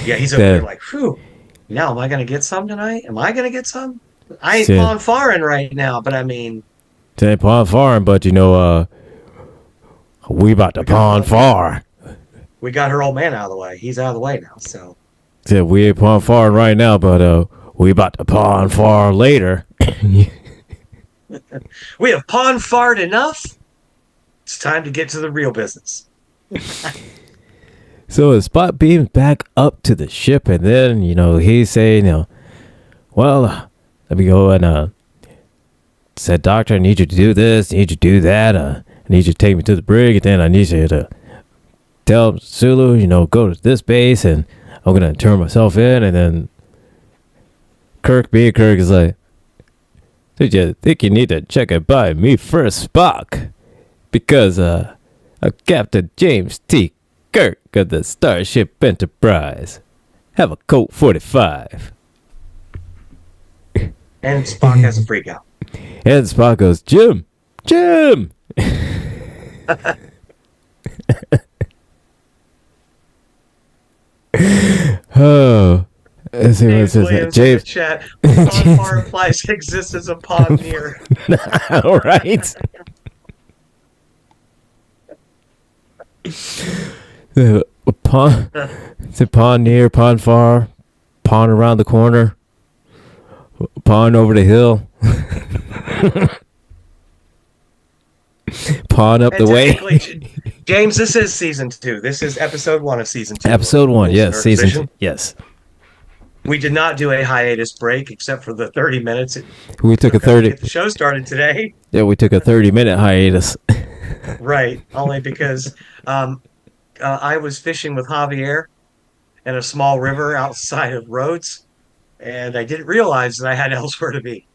A: Yeah, he's over there like, whew. Now, am I gonna get some tonight? Am I gonna get some? I ain't pawn foreign right now, but I mean,
B: it ain't pawn foreign, but we about to pawn far.
A: we got her old man out of the way. He's out of the way now. So
B: Said we ain't pawn far right now, but we about to pawn far later.
A: we have pawn farred enough. It's time to get to the real business.
B: So as Spock beams back up to the ship, and then he's saying, well, let me go and said, Doctor, I need you to do this, I need you to do that, I need you to take me to the brig, and then I need you to tell Sulu, go to this base, and I'm gonna turn myself in. And then Kirk is like, did you think you need to check it by me first, Spock? Because Captain James T. Kirk of the Starship Enterprise. Have a Colt 45.
A: And Spock has a freak out.
B: And Spock goes, Jim! Oh. Let's see what it says. James.
A: Chat. Pawn far implies existence of pawn near.
B: All right. Pawn. It's a pawn near, pawn far, pawn around the corner, pawn over the hill, pawn up the way.
A: James, this is season 2. This is episode 1 of season 2.
B: Episode 1, yes, season 2, yes.
A: We did not do a hiatus break except for the 30 minutes.
B: We took a 30.
A: Get the show started today.
B: Yeah, we took a 30-minute hiatus.
A: Right, only because I was fishing with Javier in a small river outside of Rhodes, and I didn't realize that I had elsewhere to be.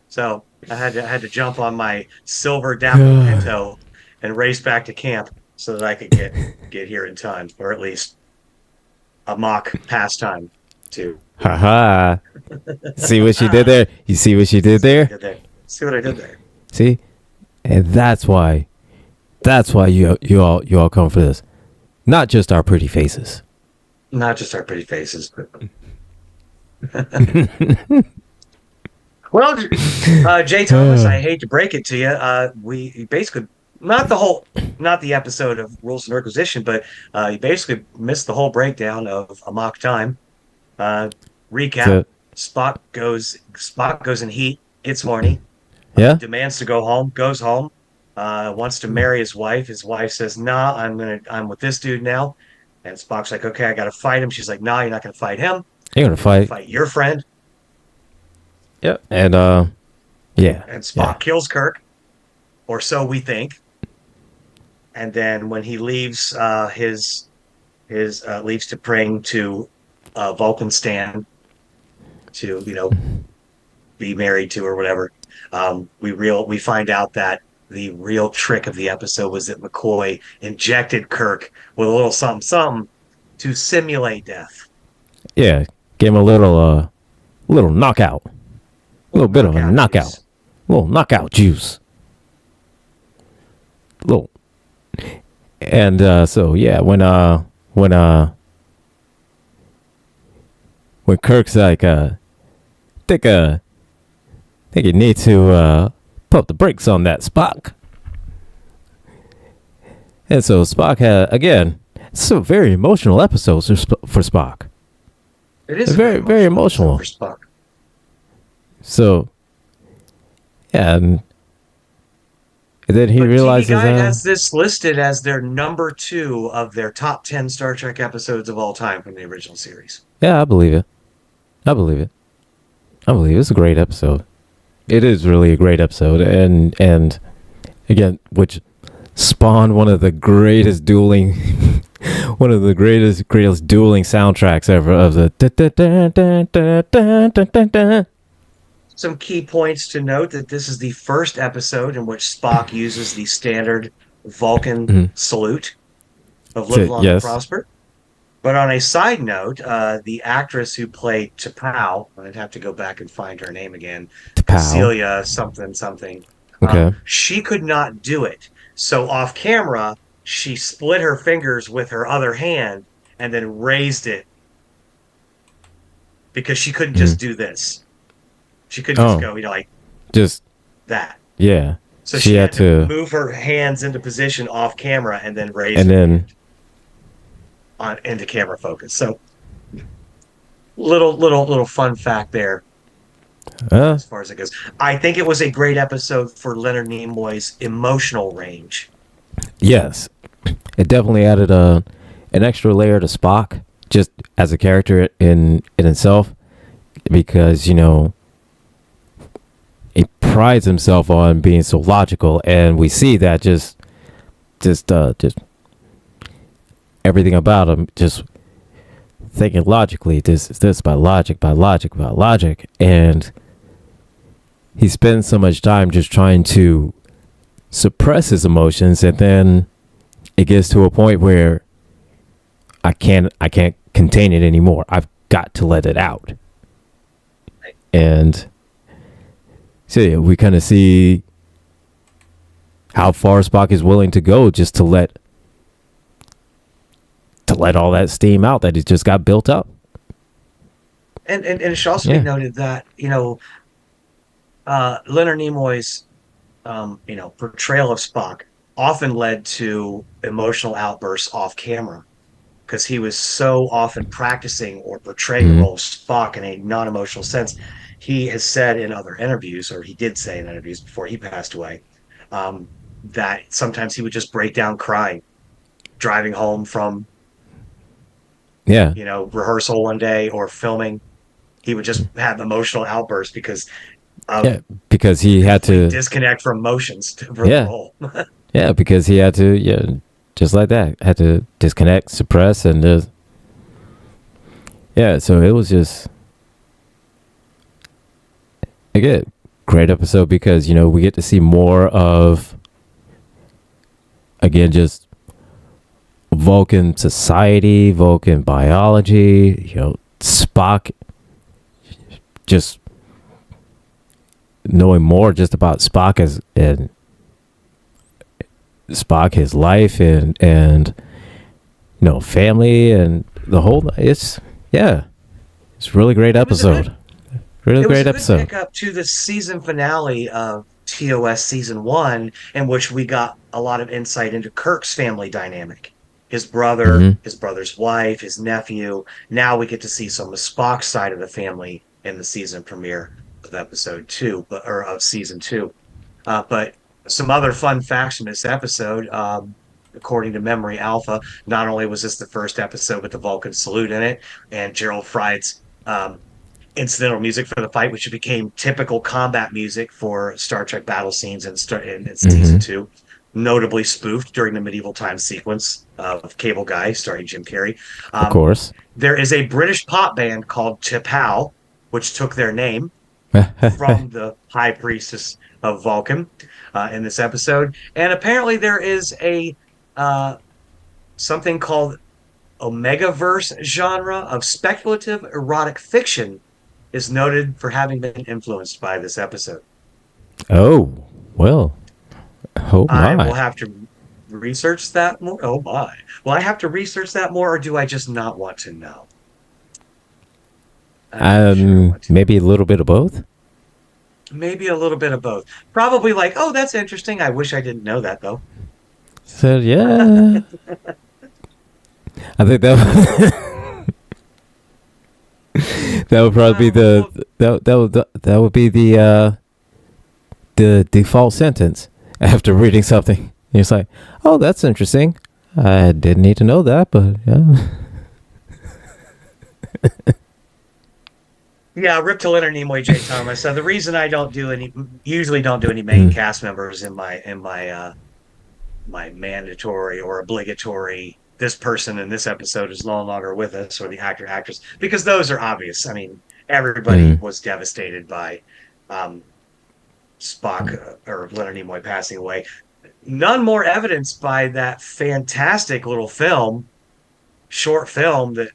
A: So I had to jump on my silver Dapple Pinto and race back to camp so that I could get here in time, or at least a mock pastime too.
B: Haha. See what she did there? You see what she did there?
A: See what I did there?
B: See? And that's why you all come for this. Not just our pretty faces.
A: Not just our pretty faces, but well, Jay Thomas, I hate to break it to you. We basically not the episode of Rules and Nerdquisition, but you basically missed the whole breakdown of Amok time. Recap: Spock goes in heat, gets horny, demands to go home, goes home, wants to marry his wife. His wife says, "Nah, I'm with this dude now." And Spock's like, "Okay, I got to fight him." She's like, "Nah, you're not going to fight him.
B: You're going to
A: fight your friend."
B: Yep. And yeah.
A: And Spock kills Kirk, or so we think. And then when he leaves leaves to bring to Vulcan stand to be married to or whatever, we find out that the real trick of the episode was that McCoy injected Kirk with a little something to simulate death.
B: Yeah, gave him a little knockout. A little bit of a knockout.
A: Juice.
B: A little knockout juice. Little. And so yeah, when Kirk's like think you need to pump the brakes on that, Spock. And so Spock had, again, it's a very emotional episode for Spock.
A: It is
B: very, very emotional
A: for Spock. So,
B: yeah, and then he realizes
A: TV Guide has this listed as their number 2 of their top 10 Star Trek episodes of all time from the original series.
B: Yeah, I believe it. It's a great episode. It is really a great episode, and again, which spawned one of the greatest dueling soundtracks ever of the.
A: Some key points to note that this is the first episode in which Spock uses the standard Vulcan salute of "Live Long and Prosper." But on a side note, the actress who played T'Pau, I'd have to go back and find her name again, Celia something.
B: Okay.
A: She could not do it. So off camera, she split her fingers with her other hand and then raised it because she couldn't just do this. She couldn't just go, like
B: just
A: that.
B: Yeah.
A: So
B: she
A: she
B: had
A: had to
B: to,
A: move her hands into position off camera and then raise
B: and
A: her
B: then
A: hand on into camera focus. So little fun fact there
B: uh,
A: as far as it goes. I think it was a great episode for Leonard Nimoy's emotional range.
B: yes, it definitely added an extra layer to Spock just as a character in itself, because he prides himself on being so logical, and we see that just everything about him just thinking logically. This is this by logic, by logic, by logic, and he spends so much time just trying to suppress his emotions, and then it gets to a point where I can't contain it anymore. I've got to let it out. And so yeah, we kind of see how far Spock is willing to go just to let all that steam out that has just got built up.
A: And it should also be noted that, Leonard Nimoy's portrayal of Spock often led to emotional outbursts off camera because he was so often practicing or portraying the role of Spock in a non-emotional sense. He has said in other interviews, or he did say in interviews before he passed away, that sometimes he would just break down crying, driving home from
B: Yeah.
A: rehearsal one day or filming. He would just have emotional outbursts because
B: Yeah, because he had to
A: disconnect from emotions for
B: Yeah.
A: the role.
B: Yeah, because he had to, just like that, had to disconnect, suppress, and just, so it was just, again, great episode because, we get to see more of, again, just Vulcan society, Vulcan biology, Spock, just knowing more just about Spock and Spock, his life and family and the whole. It's a really great episode. Really great episode.
A: Pick up to the season finale of TOS season 1, in which we got a lot of insight into Kirk's family dynamic. His brother, his brother's wife, his nephew. Now we get to see some of Spock's side of the family in the season premiere of episode 2, or of season 2. But some other fun facts from this episode. According to Memory Alpha, not only was this the first episode with the Vulcan salute in it, and Gerald Fried's incidental music for the fight, which became typical combat music for Star Trek battle scenes in season 2, notably spoofed during the medieval times sequence of Cable Guy, starring Jim Carrey.
B: Of course.
A: There is a British pop band called T'Pau, which took their name from the High Priestess of Vulcan in this episode. And apparently there is a something called Omegaverse genre of speculative erotic fiction is noted for having been influenced by this episode.
B: Oh, well. Oh, my.
A: I will have to research that more. Oh, my. Will I have to research that more, or do I just not want to know?
B: Maybe a little bit of both.
A: Maybe a little bit of both. Probably like, oh, that's interesting. I wish I didn't know that, though.
B: So, yeah. I think that that would probably be that would be the default sentence after reading something. It's like, oh, that's interesting. I didn't need to know that, but yeah.
A: Yeah, rip to Leonard Nimoy, J. Thomas. So the reason I usually don't do any main cast members in my my mandatory or obligatory, this person in this episode is no longer with us, or the actor, actress, because those are obvious. I mean, everybody was devastated by Spock or Leonard Nimoy passing away. None more evidenced by that fantastic little short film that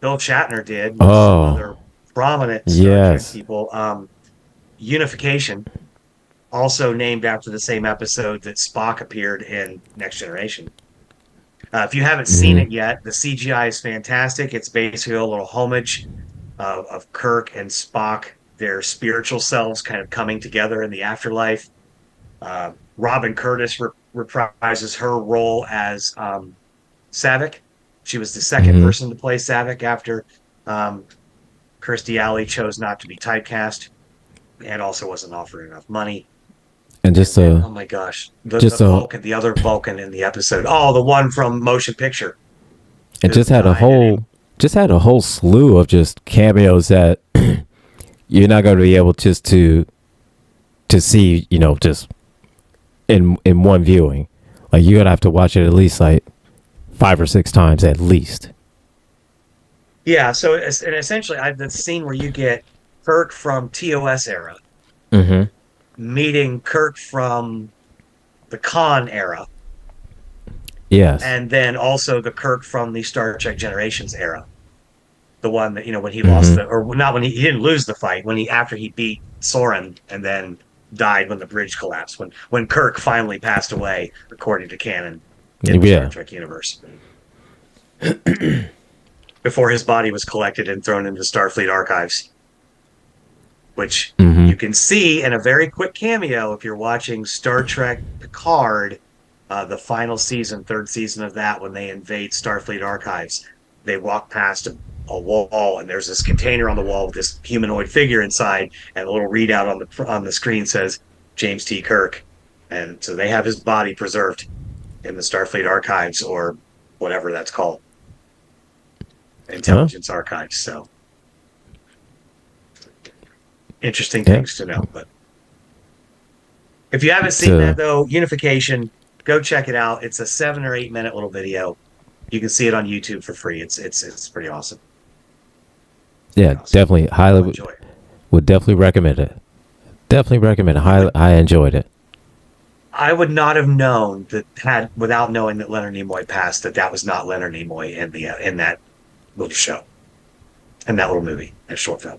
A: Bill Shatner did with some other prominent Star Trek people. Unification, also named after the same episode that Spock appeared in Next Generation. If you haven't seen it yet, the CGI is fantastic. It's basically a little homage of Kirk and Spock, their spiritual selves kind of coming together in the afterlife. Robin Curtis reprises her role as Savick. She was the second person to play Savick after Kirstie Alley chose not to be typecast and also wasn't offered enough money.
B: And just
A: then, oh my gosh, the Vulcan, the other Vulcan in the episode. Oh, the one from Motion Picture.
B: It just had a whole slew of just cameos that you're not going to be able just to see, just in one viewing. Like you're gonna have to watch it at least like 5 or 6 times at least.
A: Yeah, so and essentially, the scene where you get Kirk from TOS era meeting Kirk from the Khan era.
B: Yes.
A: And then also the Kirk from the Star Trek Generations era. The one that, when he lost or not when he didn't lose the fight, after he beat Soren and then died when the bridge collapsed, when Kirk finally passed away, according to canon in the Star Trek universe. Before his body was collected and thrown into Starfleet archives. Which you can see in a very quick cameo if you're watching Star Trek Picard, the final season, 3rd season of that, when they invade Starfleet archives. They walk past a wall, and there's this container on the wall with this humanoid figure inside, and a little readout on the screen says James T. Kirk. And so they have his body preserved in the Starfleet archives, or whatever that's called. Intelligence archives, so... Interesting things to know, but if you haven't seen that though, Unification, go check it out. It's a 7 or 8 minute little video. You can see it on YouTube for free. It's pretty awesome.
B: Yeah, awesome. Definitely would definitely recommend it. Definitely recommend it. I enjoyed it.
A: I would not have known without knowing that Leonard Nimoy passed, that was not Leonard Nimoy in that little show, in that little movie, that short film.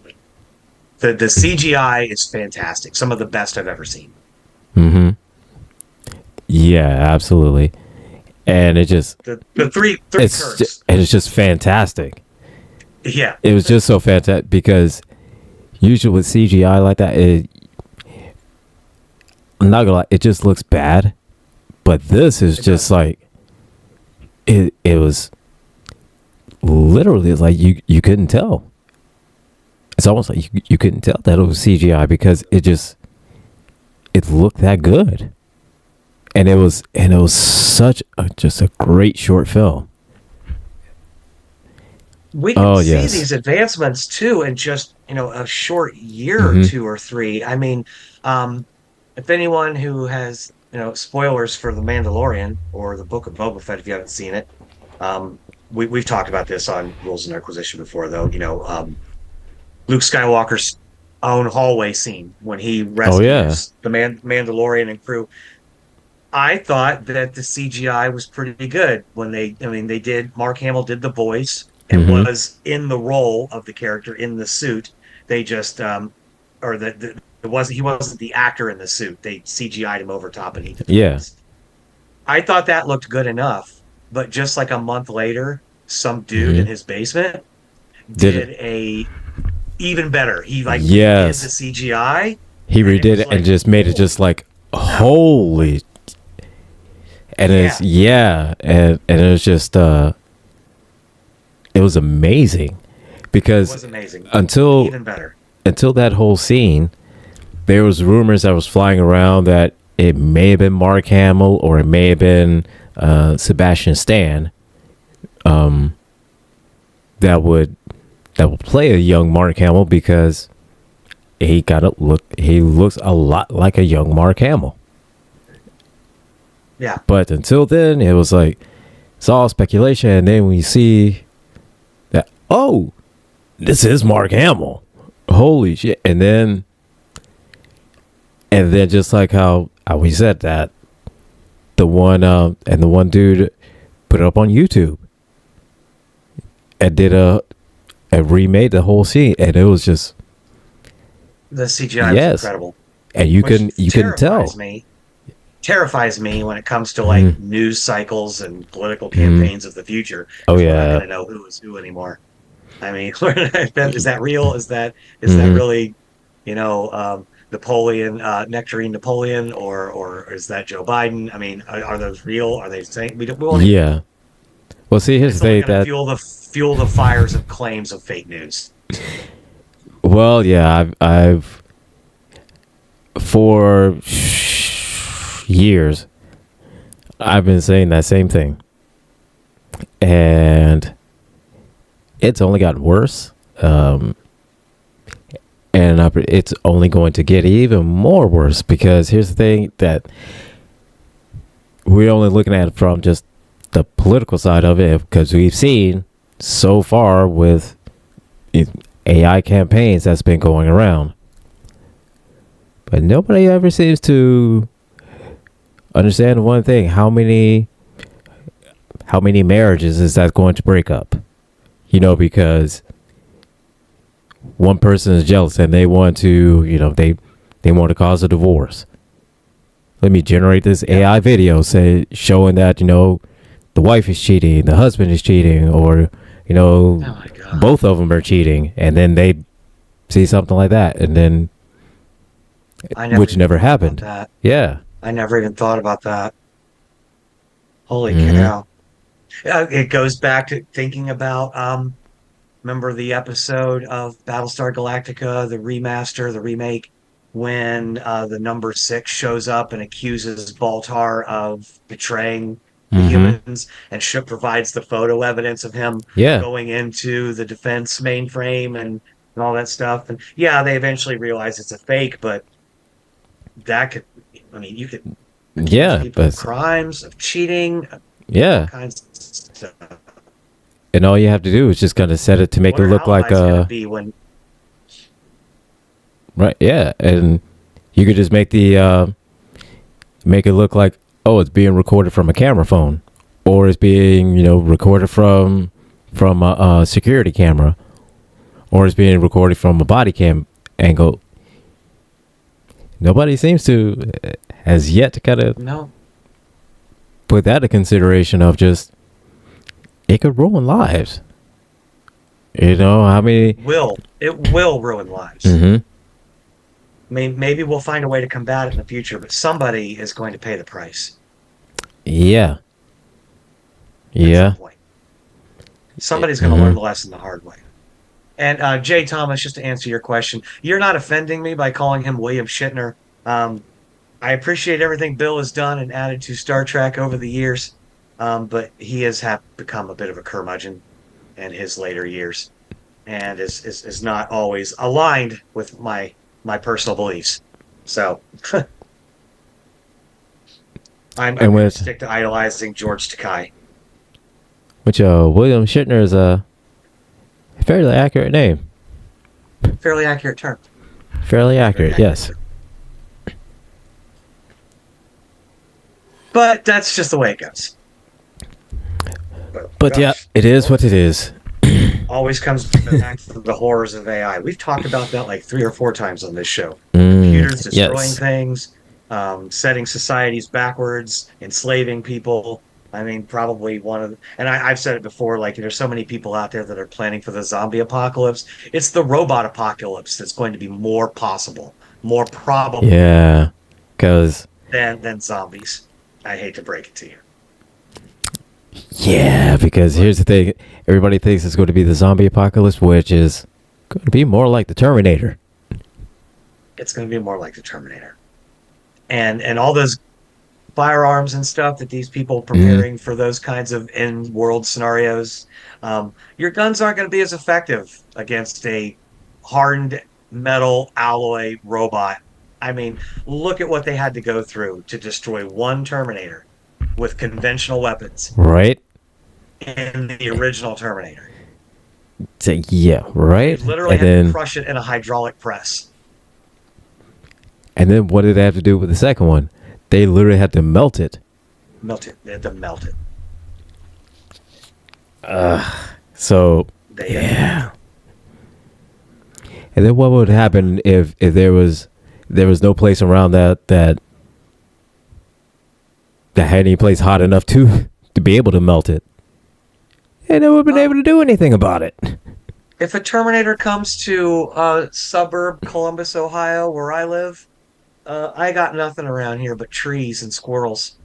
A: The CGI is fantastic. Some of the best I've ever seen.
B: Yeah, absolutely. And it just
A: the three Kirks.
B: And it's just fantastic.
A: Yeah,
B: it was just so fantastic because usually with CGI like that, I'm not gonna lie, it just looks bad. But this is just like it was literally like you couldn't tell. It's almost like you couldn't tell that it was CGI because it looked that good, and it was such just a great short film.
A: We can see these advancements too in just a short year or 2 or 3. I mean, if anyone who has spoilers for The Mandalorian or the Book of Boba Fett, if you haven't seen it, we've talked about this on Rules and Nerdquisition before, though. Luke Skywalker's own hallway scene when he rescues the Mandalorian and crew. I thought that the CGI was pretty good when Mark Hamill did the voice and was in the role of the character in the suit. They just he wasn't the actor in the suit. They CGI'd him over top and he did the voice. I thought that looked good enough, but just like a month later, some dude in his basement did a even better. He redid the CGI.
B: He redid it and just made it just like holy. And it's and it was just it was amazing because
A: it was amazing.
B: Until
A: even better.
B: Until that whole scene, there was rumors that was flying around that it may have been Mark Hamill or it may have been Sebastian Stan that would play a young Mark Hamill because he looks a lot like a young Mark Hamill.
A: Yeah.
B: But until then, it was like it's all speculation, and then when you see that, oh, this is Mark Hamill. Holy shit. And then just like how we said that the one dude put it up on YouTube and did and remade the whole scene, and it was just
A: the CGI was incredible,
B: and you couldn't tell.
A: Terrifies me when it comes to like news cycles and political campaigns of the future.
B: Oh yeah,
A: we're not gonna know who is who anymore. I mean, is that real? Is that really Nectarine Napoleon, or is that Joe Biden? I mean, are those real? Are they saying we won't even,
B: Yeah. Well, see, here's
A: it's
B: the
A: only
B: thing
A: going to
B: that.
A: fuel the fires of claims of fake news.
B: Well, yeah, I've for years I've been saying that same thing, and it's only gotten worse. And it's only going to get even more worse because here's the thing that we're only looking at it from just the political side of it because we've seen so far with AI campaigns that's been going around. But nobody ever seems to understand one thing. How many marriages is that going to break up? Because one person is jealous and they want to, they want to cause a divorce. Let me generate this AI video showing that, the wife is cheating, the husband is cheating, or,
A: Oh my God.
B: both of them are cheating. And then they see something like that. And then, which
A: even
B: never
A: thought about
B: happened.
A: that.
B: Yeah.
A: I never even thought about that. Holy
B: Mhm.
A: cow. It goes back to thinking about, remember the episode of Battlestar Galactica, the remaster, the remake, when the number 6 shows up and accuses Baltar of betraying the
B: Mm-hmm.
A: humans, and Ship provides the photo evidence of him
B: Yeah.
A: going into the defense mainframe and all that stuff. And yeah, they eventually realize it's a fake, but that could, I mean, you could accuse
B: Yeah.
A: people of
B: But
A: crimes, of cheating, all
B: yeah.
A: kinds of stuff.
B: And all you have to do is just kind of set it to make
A: What
B: it
A: are
B: look like
A: allies going to be when
B: right. Yeah. And you could just make make it look like, oh, it's being recorded from a camera phone, or it's being, recorded from a security camera, or it's being recorded from a body cam angle. Nobody seems to has yet to kind of
A: no?
B: put that in consideration of just it could ruin lives. How many?
A: It will ruin lives.
B: Mm-hmm.
A: Maybe we'll find a way to combat it in the future, but somebody is going to pay the price
B: Yeah.
A: at
B: Yeah.
A: some point. Somebody's going to learn the lesson the hard way. And Jay Thomas, just to answer your question, you're not offending me by calling him William Shatner. I appreciate everything Bill has done and added to Star Trek over the years, but he has become a bit of a curmudgeon in his later years, and is not always aligned with my personal beliefs. So I'm going to stick to idolizing George Takei.
B: Which William Shatner is a fairly accurate name.
A: Fairly accurate term.
B: Fairly accurate, yes.
A: But that's just the way it goes.
B: But yeah, it is what it is.
A: Always comes back to the horrors of AI. We've talked about that like 3 or 4 times on this show. Computers destroying things, setting societies backwards, enslaving people. I mean, probably and I've said it before, like there's so many people out there that are planning for the zombie apocalypse. It's the robot apocalypse that's going to be more possible, more probable.
B: Yeah, because
A: than zombies. I hate to break it to you.
B: Yeah, because here's the thing. Everybody thinks it's going to be the zombie apocalypse, which is going to be more like the Terminator.
A: It's going to be more like the Terminator. And all those firearms and stuff that these people preparing for those kinds of in-world scenarios, your guns aren't going to be as effective against a hardened metal alloy robot. I mean, look at what they had to go through to destroy one Terminator with conventional weapons.
B: Right.
A: In the original Terminator.
B: Yeah, right.
A: They literally had to crush it in a hydraulic press.
B: And then what did they have to do with the second one? They literally had to melt it.
A: They had to melt it.
B: So, yeah. And then what would happen if there was no place around that had any place hot enough to be able to melt it? And they would have been able to do anything about it.
A: if a Terminator comes to suburb Columbus, Ohio, where I live, I got nothing around here but trees and squirrels.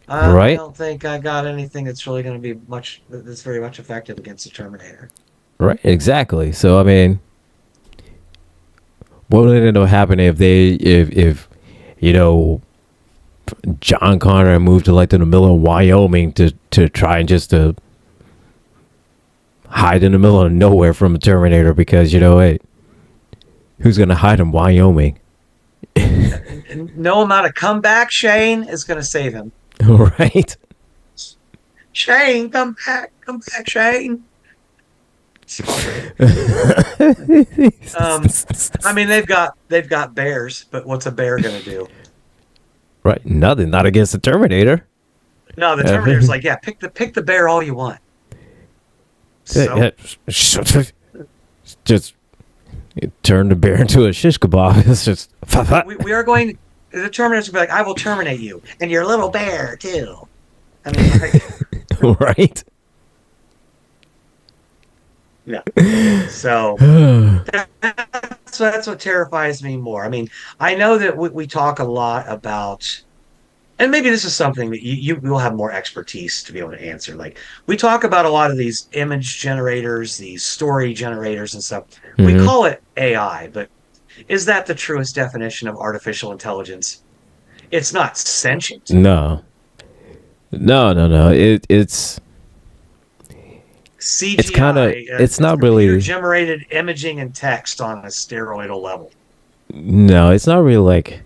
A: I
B: Right?
A: don't think I got anything that's really going to be that's very much effective against a Terminator.
B: Right. Exactly. So I mean, what would end up happening if you know John Connor moved to like to the middle of Wyoming to try and just to hide in the middle of nowhere from a Terminator because hey, who's gonna hide in Wyoming?
A: No amount of comeback, Shane, is going to save him.
B: Right.
A: Shane, come back, Shane. Sorry. I mean, they've got bears, but what's a bear going to do?
B: Right. Nothing. Not against the Terminator.
A: No, the Terminator's like, yeah, pick the bear all you want. So
B: Just turn the bear into a shish kebab. It's just
A: we are going. The Terminator's gonna be like, I will terminate you and your little bear too. I mean, like,
B: right.
A: yeah. So that's what terrifies me more. I mean, I know that we talk a lot about, and maybe this is something that you will have more expertise to be able to answer. Like we talk about a lot of these image generators, these story generators and stuff. We
B: Mhm.
A: call it AI, but is that the truest definition of artificial intelligence? It's not sentient.
B: No. No. It's kind of
A: CGI.
B: it's
A: It's
B: not
A: computer
B: really.
A: generated imaging and text on a steroidal level.
B: No, it's not really like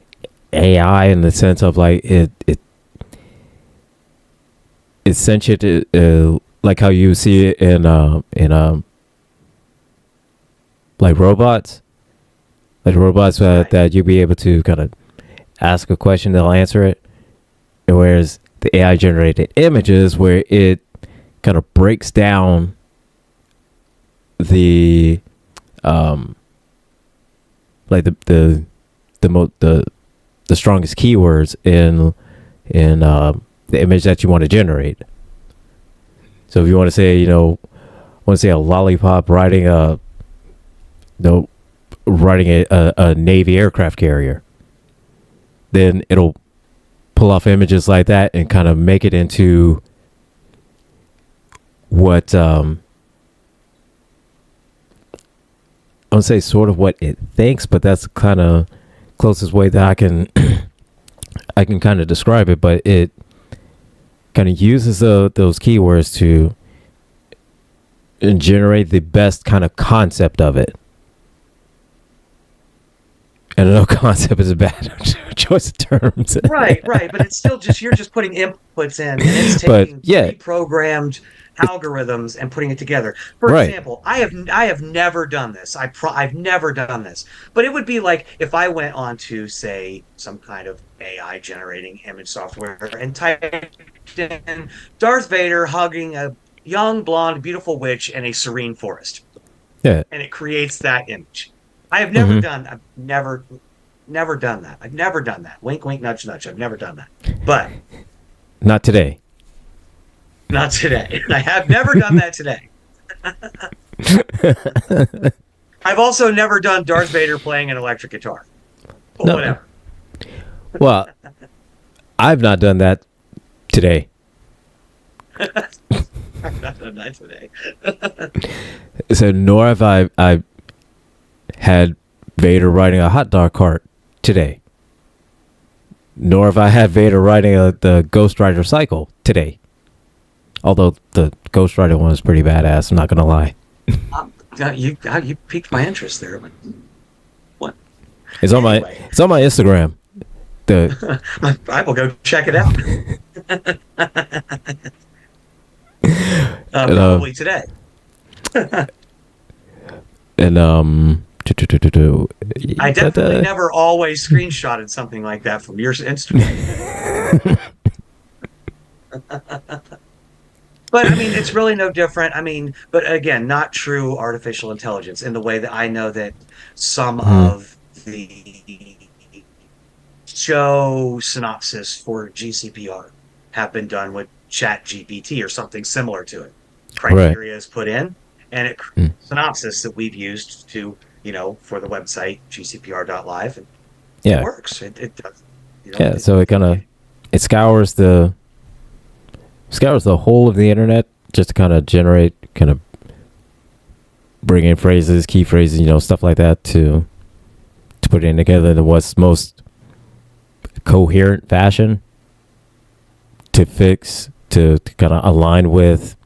B: AI in the sense of like it's sentient, like how you see it in like robots,
A: Right.
B: that you'll be able to kind of ask a question, they'll answer it. And whereas the AI generated images, where it kind of breaks down the like the strongest keywords in the image that you want to generate. So if you want to say, a lollipop riding a Navy aircraft carrier, then it'll pull off images like that and kind of make it into what I would say sort of what it thinks, but that's kind of closest way that I can I can kind of describe it. But it kind of uses those keywords to generate the best kind of concept of it. And I know concept is a bad choice of terms.
A: Right, but it's still just you're just putting inputs in and it's
B: But
A: taking
B: yeah,
A: pre-programmed algorithms and putting it together. For
B: right.
A: example, I have never done this. I've never done this. But it would be like if I went on to say some kind of AI generating image software and typed in Darth Vader hugging a young blonde beautiful witch in a serene forest
B: Yeah.
A: and it creates that image. I've
B: Hmm.
A: never done that. I've never done that. Wink, wink, nudge, nudge. I've never done that. But
B: Not today.
A: not today. I have never done that today. I've also never done Darth Vader playing an electric guitar. But
B: No.
A: whatever.
B: Well, I've not done that today.
A: I've not done that today.
B: So nor have I had Vader riding a hot dog cart today. Nor have I had Vader riding the Ghost Rider cycle today. Although the Ghost Rider one is pretty badass, I'm not gonna lie.
A: You piqued my interest there. But what?
B: It's on
A: Anyway.
B: my Instagram. The
A: I will go check it out. Probably today.
B: and
A: I definitely never always screenshotted something like that from your Instagram. But I mean, it's really no different. I mean, but again, not true artificial intelligence in the way that I know that some of the show synopsis for GCPR have been done with Chat GPT or something similar to it. Criteria is put in, and it
B: Mm.
A: synopsis that we've used to, for the website gcpr.live, and it
B: Yeah.
A: works. It does.
B: Yeah. So it scours the whole of the internet just to kind of generate, kind of bring in phrases, key phrases, stuff like that to put it in together in what's most coherent fashion to kind of align with,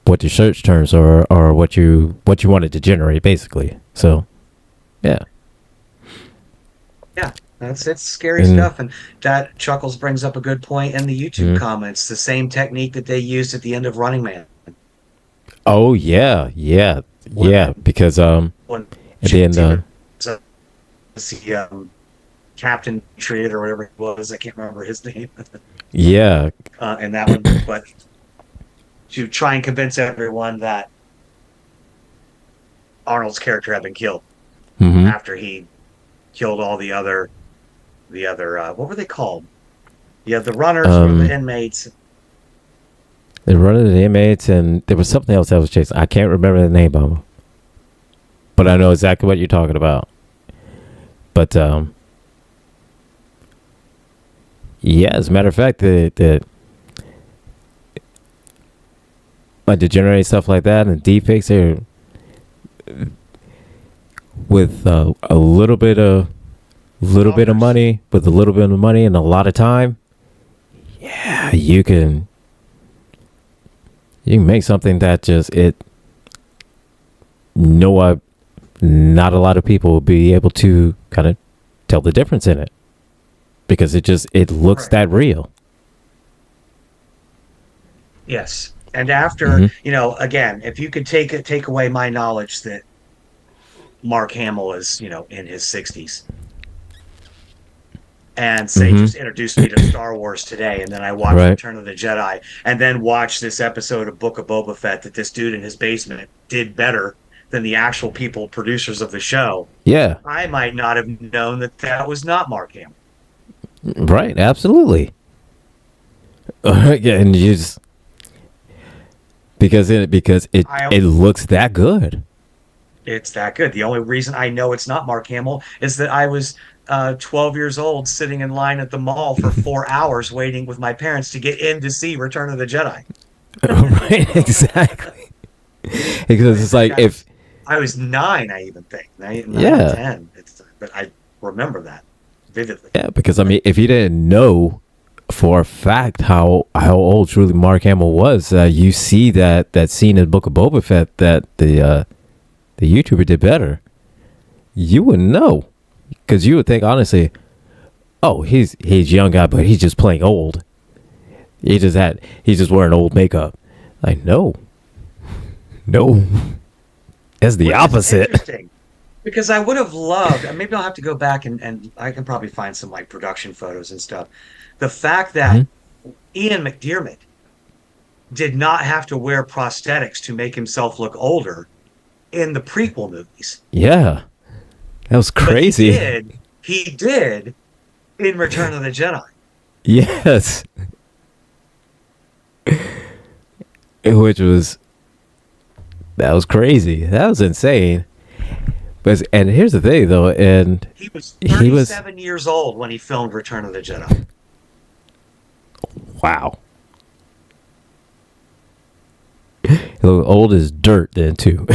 B: what your search terms are, or what you wanted to generate, basically. So, yeah.
A: Yeah, it's scary
B: And
A: stuff, and that Chuckles brings up a good point in the YouTube
B: mhm.
A: comments. The same technique that they used at the end of Running Man
B: Oh yeah, yeah, yeah.
A: when
B: Because
A: when
B: at the end,
A: Jim the captain treated or whatever it was. I can't remember his name
B: yeah.
A: in that one, but to try and convince everyone that Arnold's character had been killed
B: Mm-hmm.
A: after he killed all the other what were they called? Yeah, the runners were the
B: Um,
A: inmates.
B: they run into the inmates, and there was something else that was chasing. I can't remember the name of them, but I know exactly what you're talking about. But yeah, as a matter of fact, the like to generate stuff like that and deepfakes are with a little bit of
A: Dollars.
B: money, with a little bit of money and a lot of time. Yeah, you can make something that just not a lot of people will be able to kind of tell the difference in it because it looks
A: Right.
B: that real.
A: Yes. And after,
B: Hmm.
A: again, if you could take away my knowledge that Mark Hamill is, in his 60s, and say
B: Hmm.
A: just introduce me to Star Wars today, and then I watch
B: Right.
A: Return of the Jedi, and then watch this episode of Book of Boba Fett that this dude in his basement did better than the actual people producers of the show,
B: Yeah.
A: I might not have known that that was not Mark Hamill.
B: Right. Absolutely. Yeah, and you just
A: I
B: it looks that good.
A: It's that good. The only reason I know it's not Mark Hamill is that I was 12 years old sitting in line at the mall for 4 hours waiting with my parents to get in to see Return of the Jedi.
B: Right. Exactly. Because
A: I
B: it's
A: think
B: like if
A: I was nine, I even think nine or
B: yeah.
A: 10. But I remember that vividly.
B: Yeah, because I mean, if you didn't know for a fact how old truly Mark Hamill was, you see that scene in Book of Boba Fett that the YouTuber did better. You wouldn't know because you would think honestly, oh, he's young guy, but he's just playing old. He's just wearing old makeup. Like no, that's the
A: Which is
B: opposite.
A: interesting because I would have loved, and maybe I'll have to go back and I can probably find some like production photos and stuff. The fact
B: Hmm.
A: that Ian McDiarmid did not have to wear prosthetics to make himself look older in the prequel movies.
B: Yeah, that was
A: But
B: crazy.
A: he did in Return of the Jedi.
B: Yes, which was that was crazy. That was insane. But and here's the thing though, and
A: He was
B: he was
A: 37 years old when he filmed Return of the Jedi.
B: wow. He looked old as dirt then too.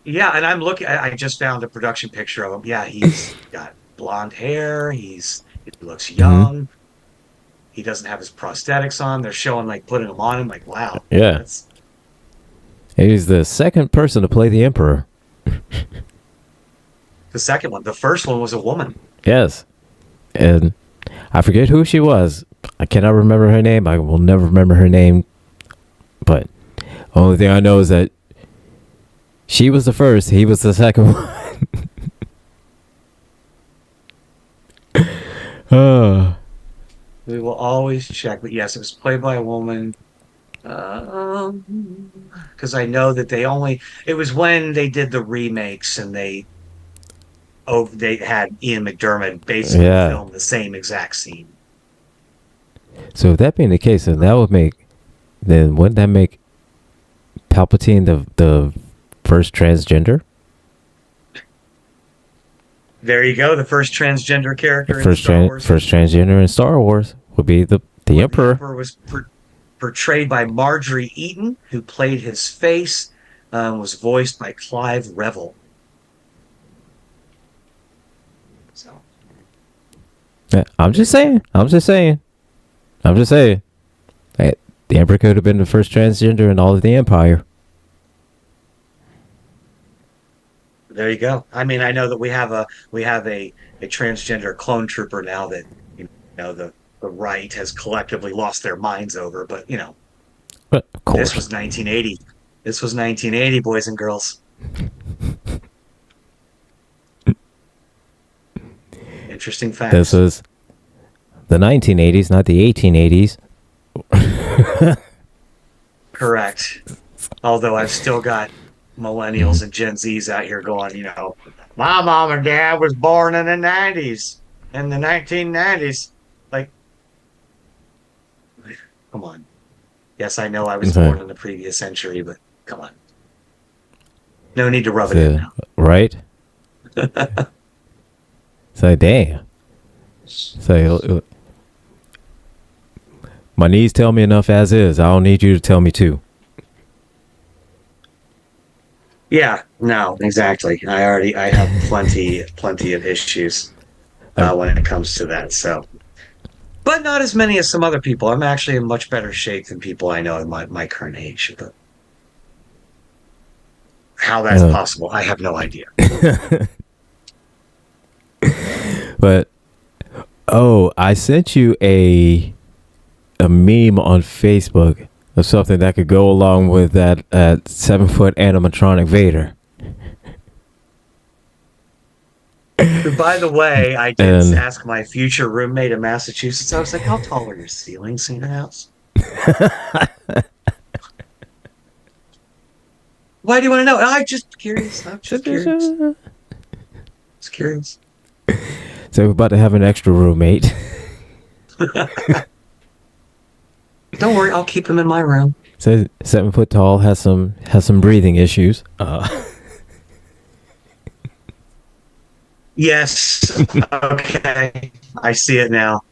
A: Yeah, and I'm looking. I just found a production picture of him. Yeah, he's got blonde hair. He looks
B: Hmm.
A: young. He doesn't have his prosthetics on. They're showing like putting them on him. Like, wow,
B: Yeah,
A: that's
B: he's the second person to play the Emperor.
A: the second one. The first one was a woman.
B: Yes, and I forget who she was. I cannot remember her name. I will never remember her name. But only thing I know is that she was the first. He was the second one. Oh,
A: We will always check. But yes, it was played by a woman. Because I know that it was when they did the remakes and they had Ian McDermott basically
B: yeah.
A: film the same exact scene.
B: So if that being the case, then wouldn't that make Palpatine the first transgender?
A: There you go. The first transgender character
B: The
A: in
B: first
A: Star Wars.
B: first transgender in Star Wars would be the Emperor.
A: The Emperor was portrayed by Marjorie Eaton, who played his face, was voiced by Clive Revel. So,
B: Yeah, I'm just saying. Hey, the Emperor could have been the first transgender in all of the Empire.
A: there you go. I mean, I know that we have a transgender clone trooper now that the right has collectively lost their minds over, but
B: But of course,
A: this was 1980. This was 1980, boys and girls. Interesting facts.
B: this was the 1980s, not the 1880s.
A: Correct. Although I've still got millennials and Gen Zs out here going, my mom and dad was born in the 90s, in the 1990s. Like, come on. Yes, I know I was born in the previous century, but come on. No need to rub it in now.
B: Right? So, damn. So, my knees tell me enough as is. I don't need you to tell me too.
A: Yeah, no, exactly. I have plenty of issues when it comes to that. So, but not as many as some other people. I'm actually in much better shape than people I know in my current age. But how that's possible, I have no idea.
B: But I sent you a meme on Facebook of something that could go along with that 7-foot animatronic Vader.
A: By the way, I did ask my future roommate in Massachusetts. I was like, "How tall are your ceilings in your house?" Why do you want to know? I'm just curious. Just curious.
B: So we're about to have an extra roommate.
A: Don't worry, I'll keep him in my room.
B: So 7 foot tall, has some breathing issues.
A: Yes. Okay. I see it now.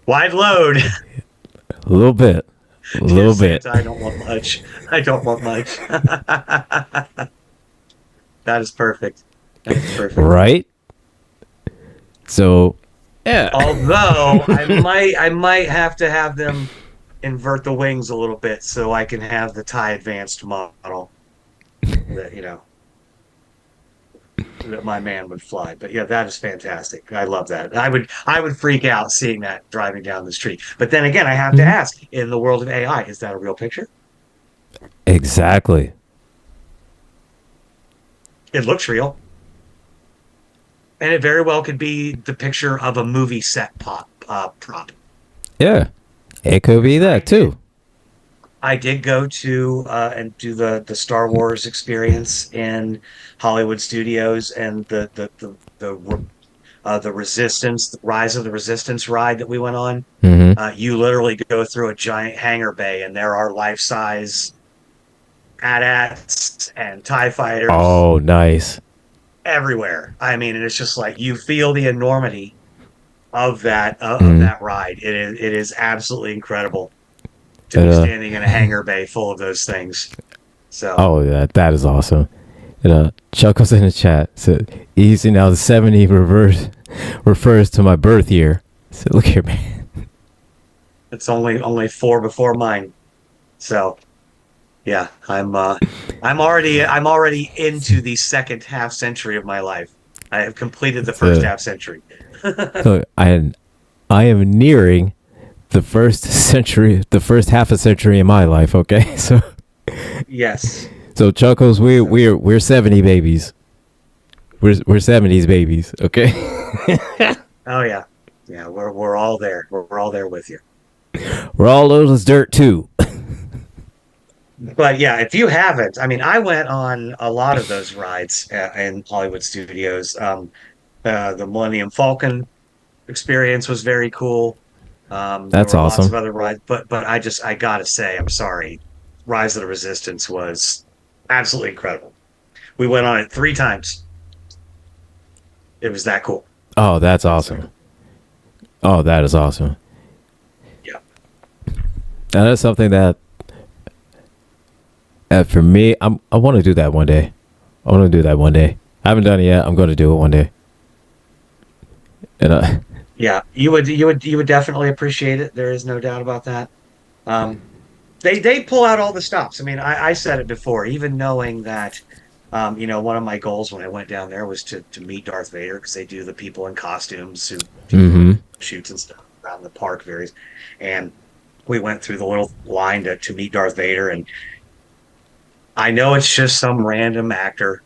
A: Wide load.
B: A little bit.
A: I don't want much. That is perfect.
B: Right? So, yeah.
A: Although I might have to have them invert the wings a little bit so I can have the TIE Advanced model that that my man would fly. But yeah, that is fantastic. I love that. I would freak out seeing that driving down the street. But then again, I have to ask, in the world of AI, is that a real picture?
B: Exactly.
A: It looks real. And it very well could be the picture of a movie set prop.
B: Yeah. It could be that too.
A: I did go to and do the Star Wars experience in Hollywood Studios, and the Resistance, the Rise of the Resistance ride that we went on.
B: Mm-hmm.
A: You literally go through a giant hangar bay, and there are life-size AT-ATs and TIE fighters.
B: Oh, nice.
A: Everywhere. I mean, it's just like you feel the enormity of that that ride. It is absolutely incredible to be standing in a hangar bay full of those things. So.
B: Oh, yeah, that is awesome. And Chuckles in the chat said, "Easy now. The 70 refers to my birth year." So look here, man.
A: It's only 4 before mine. So. Yeah, I'm already into the second half century of my life. I have completed the first half century.
B: So I am nearing the first half a century in my life. Okay, so
A: yes.
B: So Chuckles, we're 70 babies. We're 70s babies. Okay.
A: Oh yeah, we're all there. We're all there with you.
B: We're all old as dirt too.
A: But yeah, if you haven't, I mean, I went on a lot of those rides in Hollywood Studios. The Millennium Falcon experience was very cool. There
B: That's
A: were lots of
B: awesome.
A: other rides, but I gotta say, I'm sorry, Rise of the Resistance was absolutely incredible. We went on it 3 times. It was that cool.
B: Oh, that's
A: It was that
B: awesome.
A: cool.
B: Oh, that is awesome.
A: Yeah.
B: And that's something that, for me, I want to do that one day. I want to do that one day. I haven't done it yet. I'm going to do it one day. And
A: Yeah, you would definitely appreciate it. There is no doubt about that. Um, they pull out all the stops. I mean, I said it before, even knowing that, one of my goals when I went down there was to meet Darth Vader because they do the people in costumes who do the
B: mm-hmm.
A: little shoots and stuff around the park varies. And we went through the little line to meet Darth Vader, and I know it's just some random actor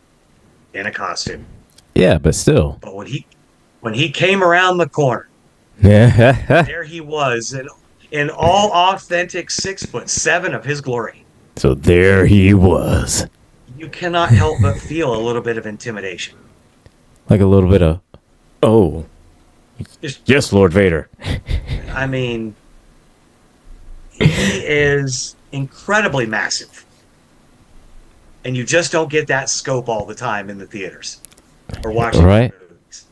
A: in a costume,
B: Yeah, but still.
A: but when he came around the corner,
B: Yeah.
A: there he was in all authentic 6'7" of his glory.
B: So there he was.
A: You cannot help but feel a little bit of intimidation.
B: Like a little bit of, oh,
A: Just,
B: yes, Lord Vader.
A: I mean, he is incredibly massive, and you just don't get that scope all the time in the theaters or watching
B: Right?
A: movies.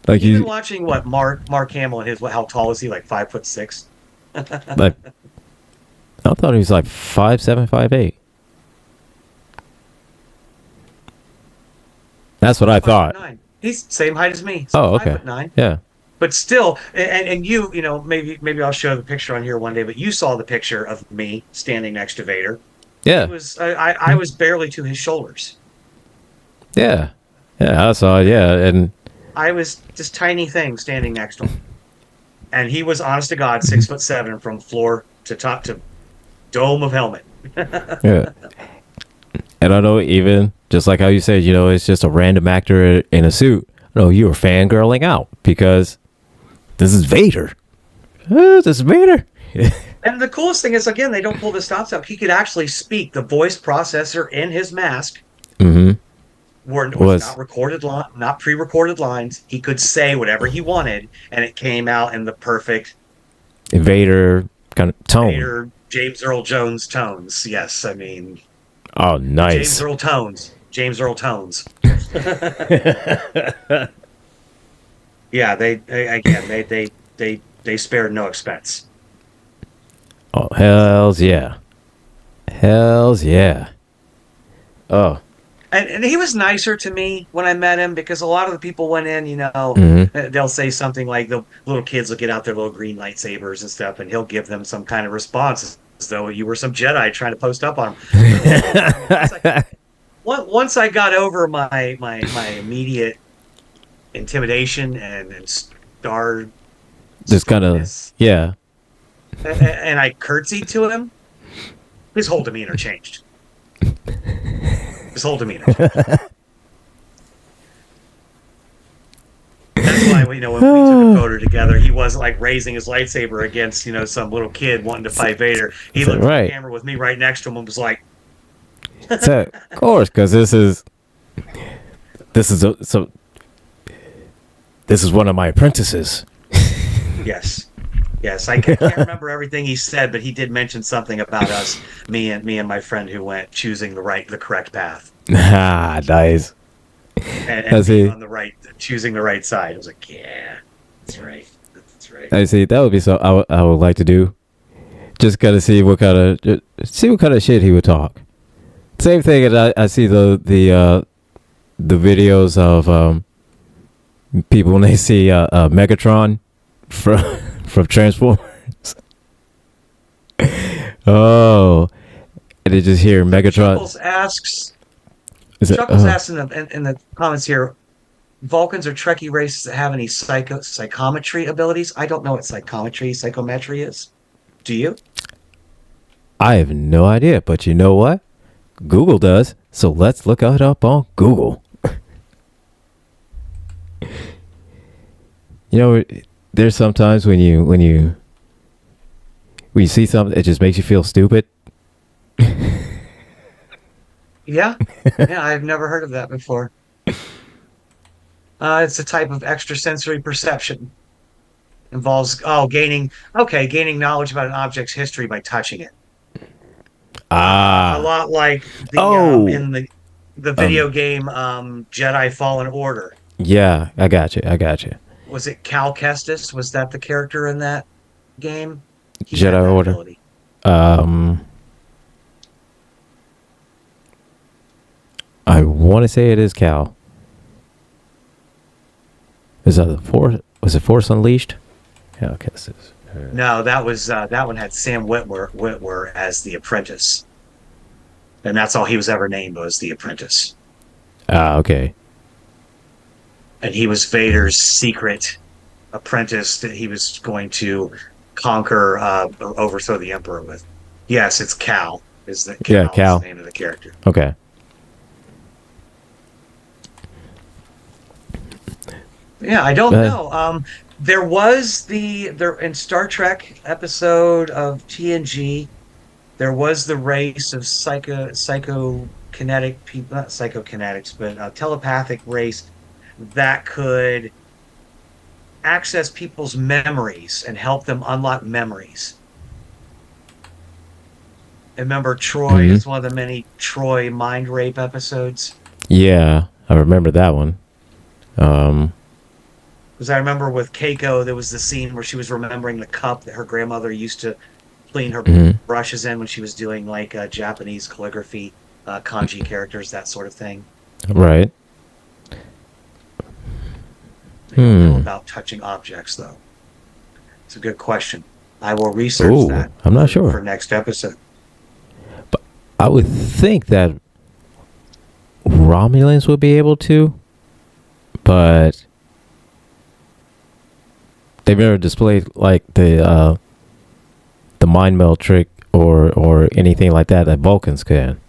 B: Like
A: Even
B: you,
A: watching what Mark Hamill and how tall is he? Like 5'6".
B: like, I thought he was like 5'7", 5'8". That's what I thought.
A: 5'9". He's same height as me. So
B: Oh,
A: five
B: okay.
A: foot nine.
B: Yeah.
A: But still, and maybe I'll show the picture on here one day. But you saw the picture of me standing next to Vader. He
B: Yeah.
A: was I was barely to his shoulders.
B: Yeah. Yeah, I saw it. Yeah. And
A: I was this tiny thing standing next to him, and he was honest to God 6'7" from floor to top to dome of helmet.
B: yeah. And I know even just like how you said, it's just a random actor in a suit. No, you were fangirling out because this is Vader. This is Vader.
A: And the coolest thing is, again, they don't pull the stops out. He could actually speak. The voice processor in his mask
B: Mm-hmm.
A: was not recorded, not pre-recorded lines. He could say whatever he wanted, and it came out in the perfect
B: Vader kind of tone.
A: Vader, James Earl Jones tones. Yes, I mean
B: Oh,
A: James
B: nice.
A: Earl tones. James Earl tones. Yeah, they spared no expense.
B: Oh, hells yeah. Hells yeah. Oh.
A: And he was nicer to me when I met him because a lot of the people went in,
B: Mm-hmm.
A: they'll say something like the little kids will get out their little green lightsabers and stuff, and he'll give them some kind of response as though you were some Jedi trying to post up on him. Once I got over my immediate intimidation and star
B: Just kind of,
A: struckness,
B: yeah.
A: and I curtsied to him, his whole demeanor changed. His whole demeanor changed. That's why when we took a photo together, he wasn't like raising his lightsaber against some little kid wanting to fight Vader. He looked at
B: Right.
A: the camera with me right next to him and was like,
B: So, of course, because this is one of my apprentices.
A: "Yes, yes." I can't remember everything he said, but he did mention something about us, me and my friend who went choosing the correct path
B: Ah, nice.
A: and
B: I see.
A: being choosing the right side. I was like, "Yeah, that's right, that's right."
B: I see. That would be so. I would like to do. Just gotta see what kind of shit he would talk. Same thing. And I see the videos of people when they see Megatron from Transformers. Oh, and they just hear Megatron.
A: Chuckles asks in the comments here, Vulcans are Trekkie races that have any psychometry abilities. I don't know what psychometry is. Do you?
B: I have no idea, but you know what? Google does, so let's look it up on Google. There's sometimes when you see something, it just makes you feel stupid.
A: Yeah, yeah, I've never heard of that before. It's a type of extrasensory perception. Involves gaining knowledge about an object's history by touching it. A
B: Ah.
A: lot like
B: Oh.
A: in the
B: Um.
A: video game Jedi Fallen Order.
B: Yeah. I got you. I got you.
A: Was it Cal Kestis? Was that the character in that game? He had
B: Jedi
A: that
B: Order.
A: ability.
B: Um. I want to say it is Cal. Is that the Force? Was it Force Unleashed? Yeah. Okay.
A: No, that one had Sam Witwer as the apprentice, and that's all he was ever named was the apprentice.
B: Ah. Okay.
A: And he was Vader's secret apprentice that he was going to conquer or overthrow the Emperor with. Yes, it's Cal.
B: Yeah.
A: Is the
B: Cal.
A: name of the character?
B: Okay.
A: Yeah, I don't know. There in Star Trek episode of TNG, there was the race of psychokinetic people, not psychokinetics, but telepathic race that could access people's memories and help them unlock memories. Remember, Troy
B: Hmm.
A: is one of the many Troy mind rape episodes.
B: Yeah, I remember that one. Um.
A: Because I remember with Keiko, there was the scene where she was remembering the cup that her grandmother used to clean her
B: Mhm.
A: brushes in when she was doing like Japanese calligraphy, kanji characters, that sort of thing.
B: Right.
A: I don't know
B: Hmm.
A: about touching objects, though. It's a good question. I will research
B: Ooh,
A: that
B: I'm not
A: for
B: sure.
A: next episode.
B: I would think that Romulans would be able to, but they've never displayed like the mind meld trick or anything like that Vulcans can.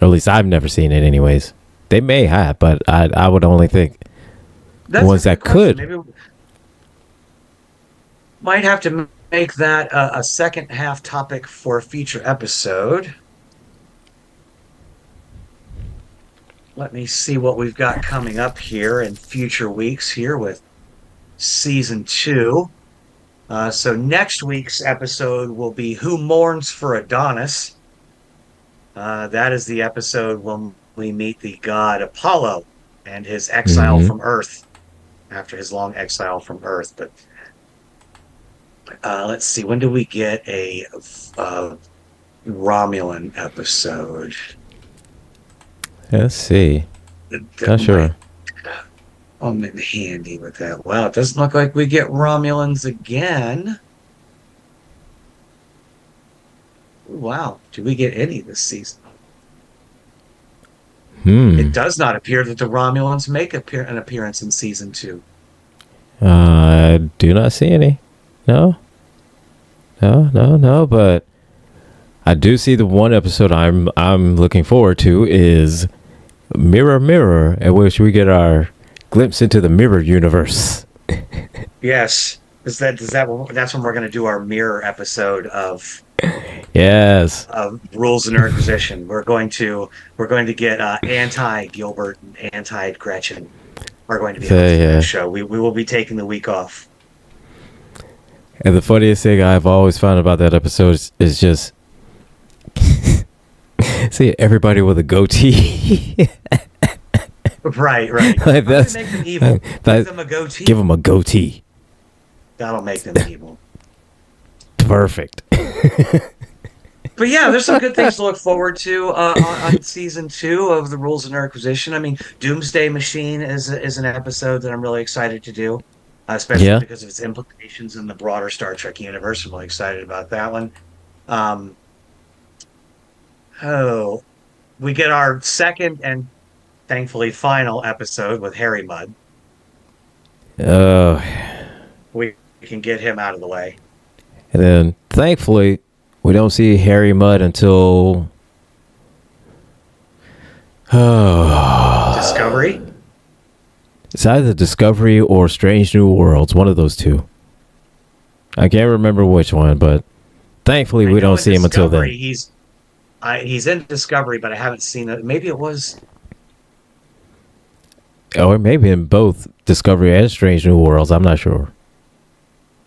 B: Or at least I've never seen it anyways. They may have, but I would only think
A: That's a
B: ones
A: good
B: that
A: question.
B: could.
A: Maybe we might have to make that a second half topic for a future episode. Let me see what we've got coming up here in future weeks here with season 2. So next week's episode will be Who Mourns for Adonis? That is the episode when we meet the god Apollo and his exile
B: Hmm.
A: from Earth after his long exile from Earth. But let's see, when do we get a Romulan episode?
B: Let's see.
A: That
B: Not sure.
A: might come in handy with that. Well, it doesn't look like we get Romulans again. Wow, do we get any this season? It
B: Hmm.
A: does not appear that the Romulans make an appearance in season 2.
B: I do not see any. No. No. No. No. But I do see the one episode I'm looking forward to is Mirror Mirror, at which we get our glimpse into the mirror universe.
A: Yes, that's when we're going to do our mirror episode of
B: Yes.
A: Rules and Nerdquisition. We're going to get anti Gilbert and anti Gretchen are going to be
B: So,
A: hosting
B: yeah.
A: that show. We will be taking the week off.
B: And the funniest thing I've always found about that episode is just see everybody with a goatee.
A: Right.
B: Like,
A: How do
B: that's
A: they make them evil?
B: that-
A: Give them a goatee.
B: give them a goatee.
A: That'll make them evil.
B: Perfect.
A: But yeah, there's some good things to look forward to on season 2 of the Rules and Nerdquisition. I mean, Doomsday Machine is an episode that I'm really excited to do, especially
B: Yeah.
A: because of its implications in the broader Star Trek universe. I'm really excited about that one. Oh, we get our second and thankfully final episode with Harry Mudd.
B: Uh,
A: We can get him out of the way.
B: and then thankfully we don't see Harry Mudd until
A: Discovery.
B: it's either Discovery or Strange New Worlds, one of those two. I can't remember which one, but thankfully
A: I
B: we
A: know
B: don't
A: in
B: see him until then.
A: Discovery, he's in Discovery, but I haven't seen it. Maybe it was.
B: Or maybe in both Discovery and Strange New Worlds. I'm not sure.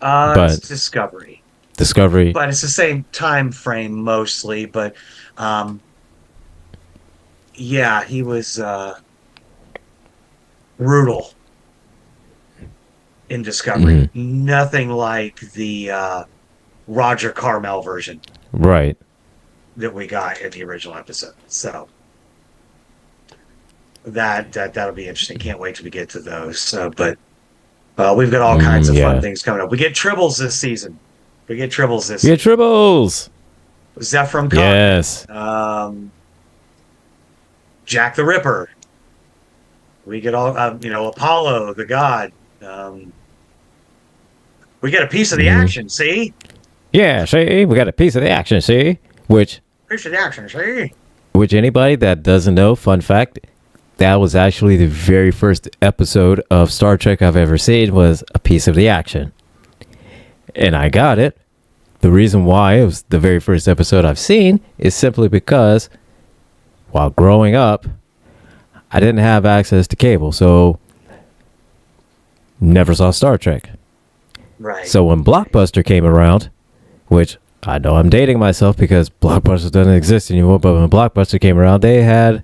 B: but
A: It's Discovery.
B: Discovery.
A: But it's the same time frame mostly. But yeah, he was brutal in Discovery. Nothing like the Roger Carmel version
B: Right.
A: that we got in the original episode. So that'll be interesting. Can't wait till we get to those. But we've got all kinds of fun things coming up. We get Tribbles this season. We get
B: Tribbles.
A: Zephram Khan.
B: Yes.
A: Jack the Ripper. We get all Apollo the God. We get a piece of the action. See.
B: Yeah. See, we got a piece of the action. See,
A: piece of the action. See.
B: Which anybody that doesn't know, fun fact, that was actually the very first episode of Star Trek I've ever seen was a piece of the action. And I got it. The reason why it was the very first episode I've seen is simply because while growing up, I didn't have access to cable, so never saw Star Trek.
A: Right.
B: So when Blockbuster came around, which I know I'm dating myself because Blockbuster doesn't exist anymore, but when Blockbuster came around, they had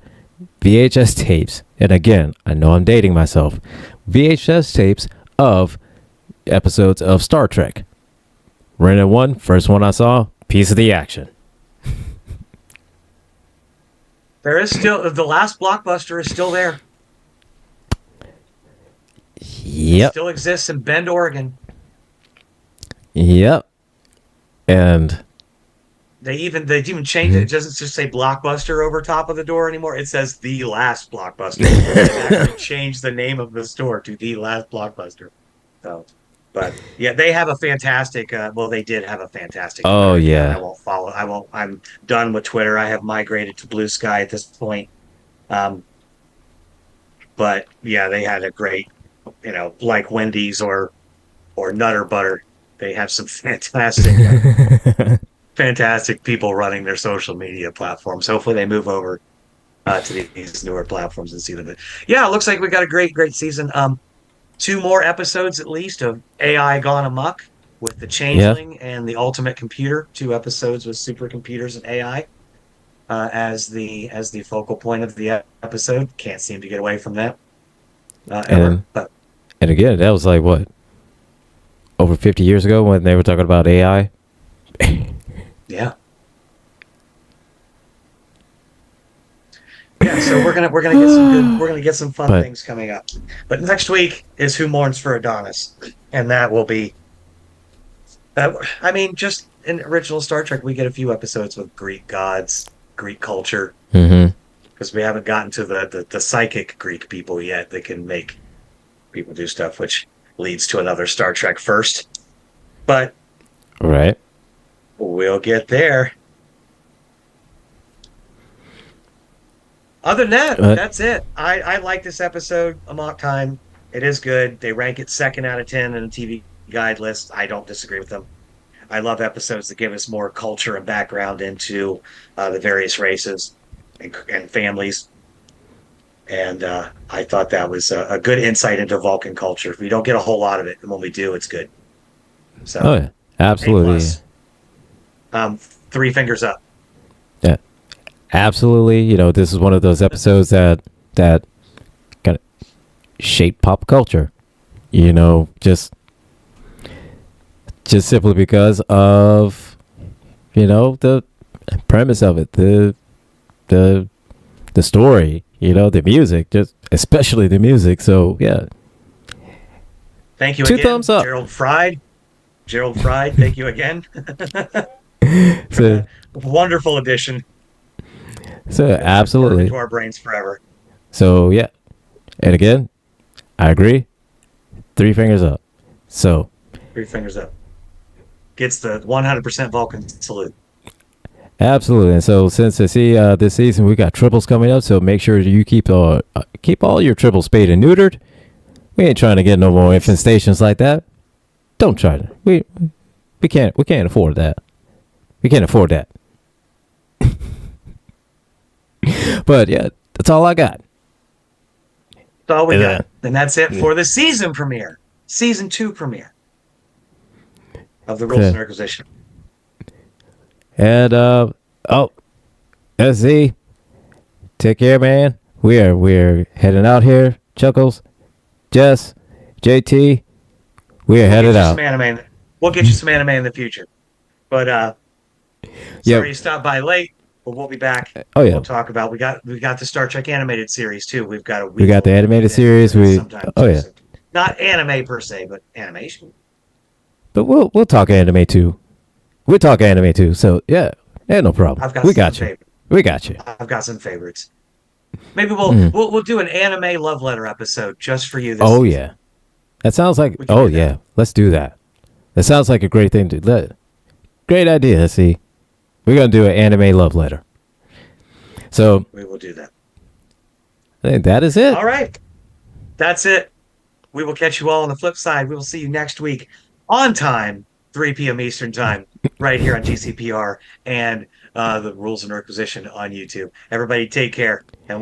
B: VHS tapes. And again, I know I'm dating myself. VHS tapes of episodes of Star Trek. Rented one, first one I saw, piece of the action.
A: There is still the last Blockbuster is still there.
B: Yep.
A: It still exists in Bend, Oregon.
B: Yep. And
A: they even changed it. It doesn't just say Blockbuster over top of the door anymore. It says the last Blockbuster. They actually changed the name of the store to the last Blockbuster. So, but yeah, they have a fantastic. They did have a fantastic.
B: Oh
A: Twitter.
B: yeah.
A: I won't follow. I'm done with Twitter. I have migrated to Blue Sky at this point. But yeah, they had a great, like Wendy's or Nutter Butter. They have some fantastic people running their social media platforms. Hopefully they move over to these newer platforms and see them. Yeah, it looks like we got a great season. 2 more episodes at least of AI gone amok with the Changeling and the Ultimate Computer. 2 episodes with supercomputers and AI as the focal point of the episode. Can't seem to get away from that.
B: And again, that was like what? Over 50 years ago when they were talking about AI.
A: Yeah. Yeah, so we're gonna get some fun things coming up. But next week is Who Mourns for Adonis, and that will be. Just in original Star Trek, we get a few episodes with Greek gods, Greek culture, because we haven't gotten to the psychic Greek people yet that can make people do stuff, which leads to another Star Trek first. But
B: right,
A: we'll get there. Other than that, that's it. I like this episode, Amok Time. It is good. They rank it 2nd out of 10 in the TV Guide list. I don't disagree with them. I love episodes that give us more culture and background into the various races and families. And I thought that was a good insight into Vulcan culture. We don't get a whole lot of it, and when we do, it's good. So,
B: absolutely.
A: 3 fingers up.
B: Yeah, absolutely. This is one of those episodes that kind of shape pop culture. Just simply because of the premise of it, the story. The music, just especially the music. So yeah.
A: Thank you
B: 2
A: again,
B: thumbs up.
A: Gerald Fried. Thank you again.
B: So
A: wonderful addition.
B: So absolutely.
A: Into our brains forever.
B: So yeah. And again, I agree. 3 fingers up. So
A: 3 fingers up. Gets the 100% Vulcan salute.
B: Absolutely. And so since this season we got triples coming up, so make sure you keep all your triples spayed and neutered. We ain't trying to get no more infestations like that. Don't try to. We can't afford that. We can't afford that. But yeah, that's all I got.
A: That's all we got. And that's it for the season premiere. Season 2 premiere. of the rules
B: Okay.
A: and Nerdquisition.
B: And SZ, take care, man. We're heading out here. Chuckles, Jess, JT, we're headed out.
A: We'll get you some anime in the future. But sorry you stopped by late, but we'll be back.
B: Oh yeah,
A: We'll talk about we got the Star Trek animated series too.
B: we got the animated series.
A: Yeah. Not anime per se, but animation.
B: But we'll talk anime too. We'll talk anime too. So yeah, no problem. We got you. We got you.
A: I've got some favorites. Maybe we'll do an anime love letter episode just for you. This
B: Oh
A: season.
B: yeah, that sounds like.
A: We can do that.
B: Yeah, let's do that. That sounds like a great thing to. Great idea. See, we're gonna do an anime love letter. So
A: we will do that.
B: I think that is it.
A: All right, that's it. We will catch you all on the flip side. We will see you next week on time, 3 p.m. Eastern time, right here on GCPR and the Rules and Requisition on YouTube. Everybody, take care, and we'll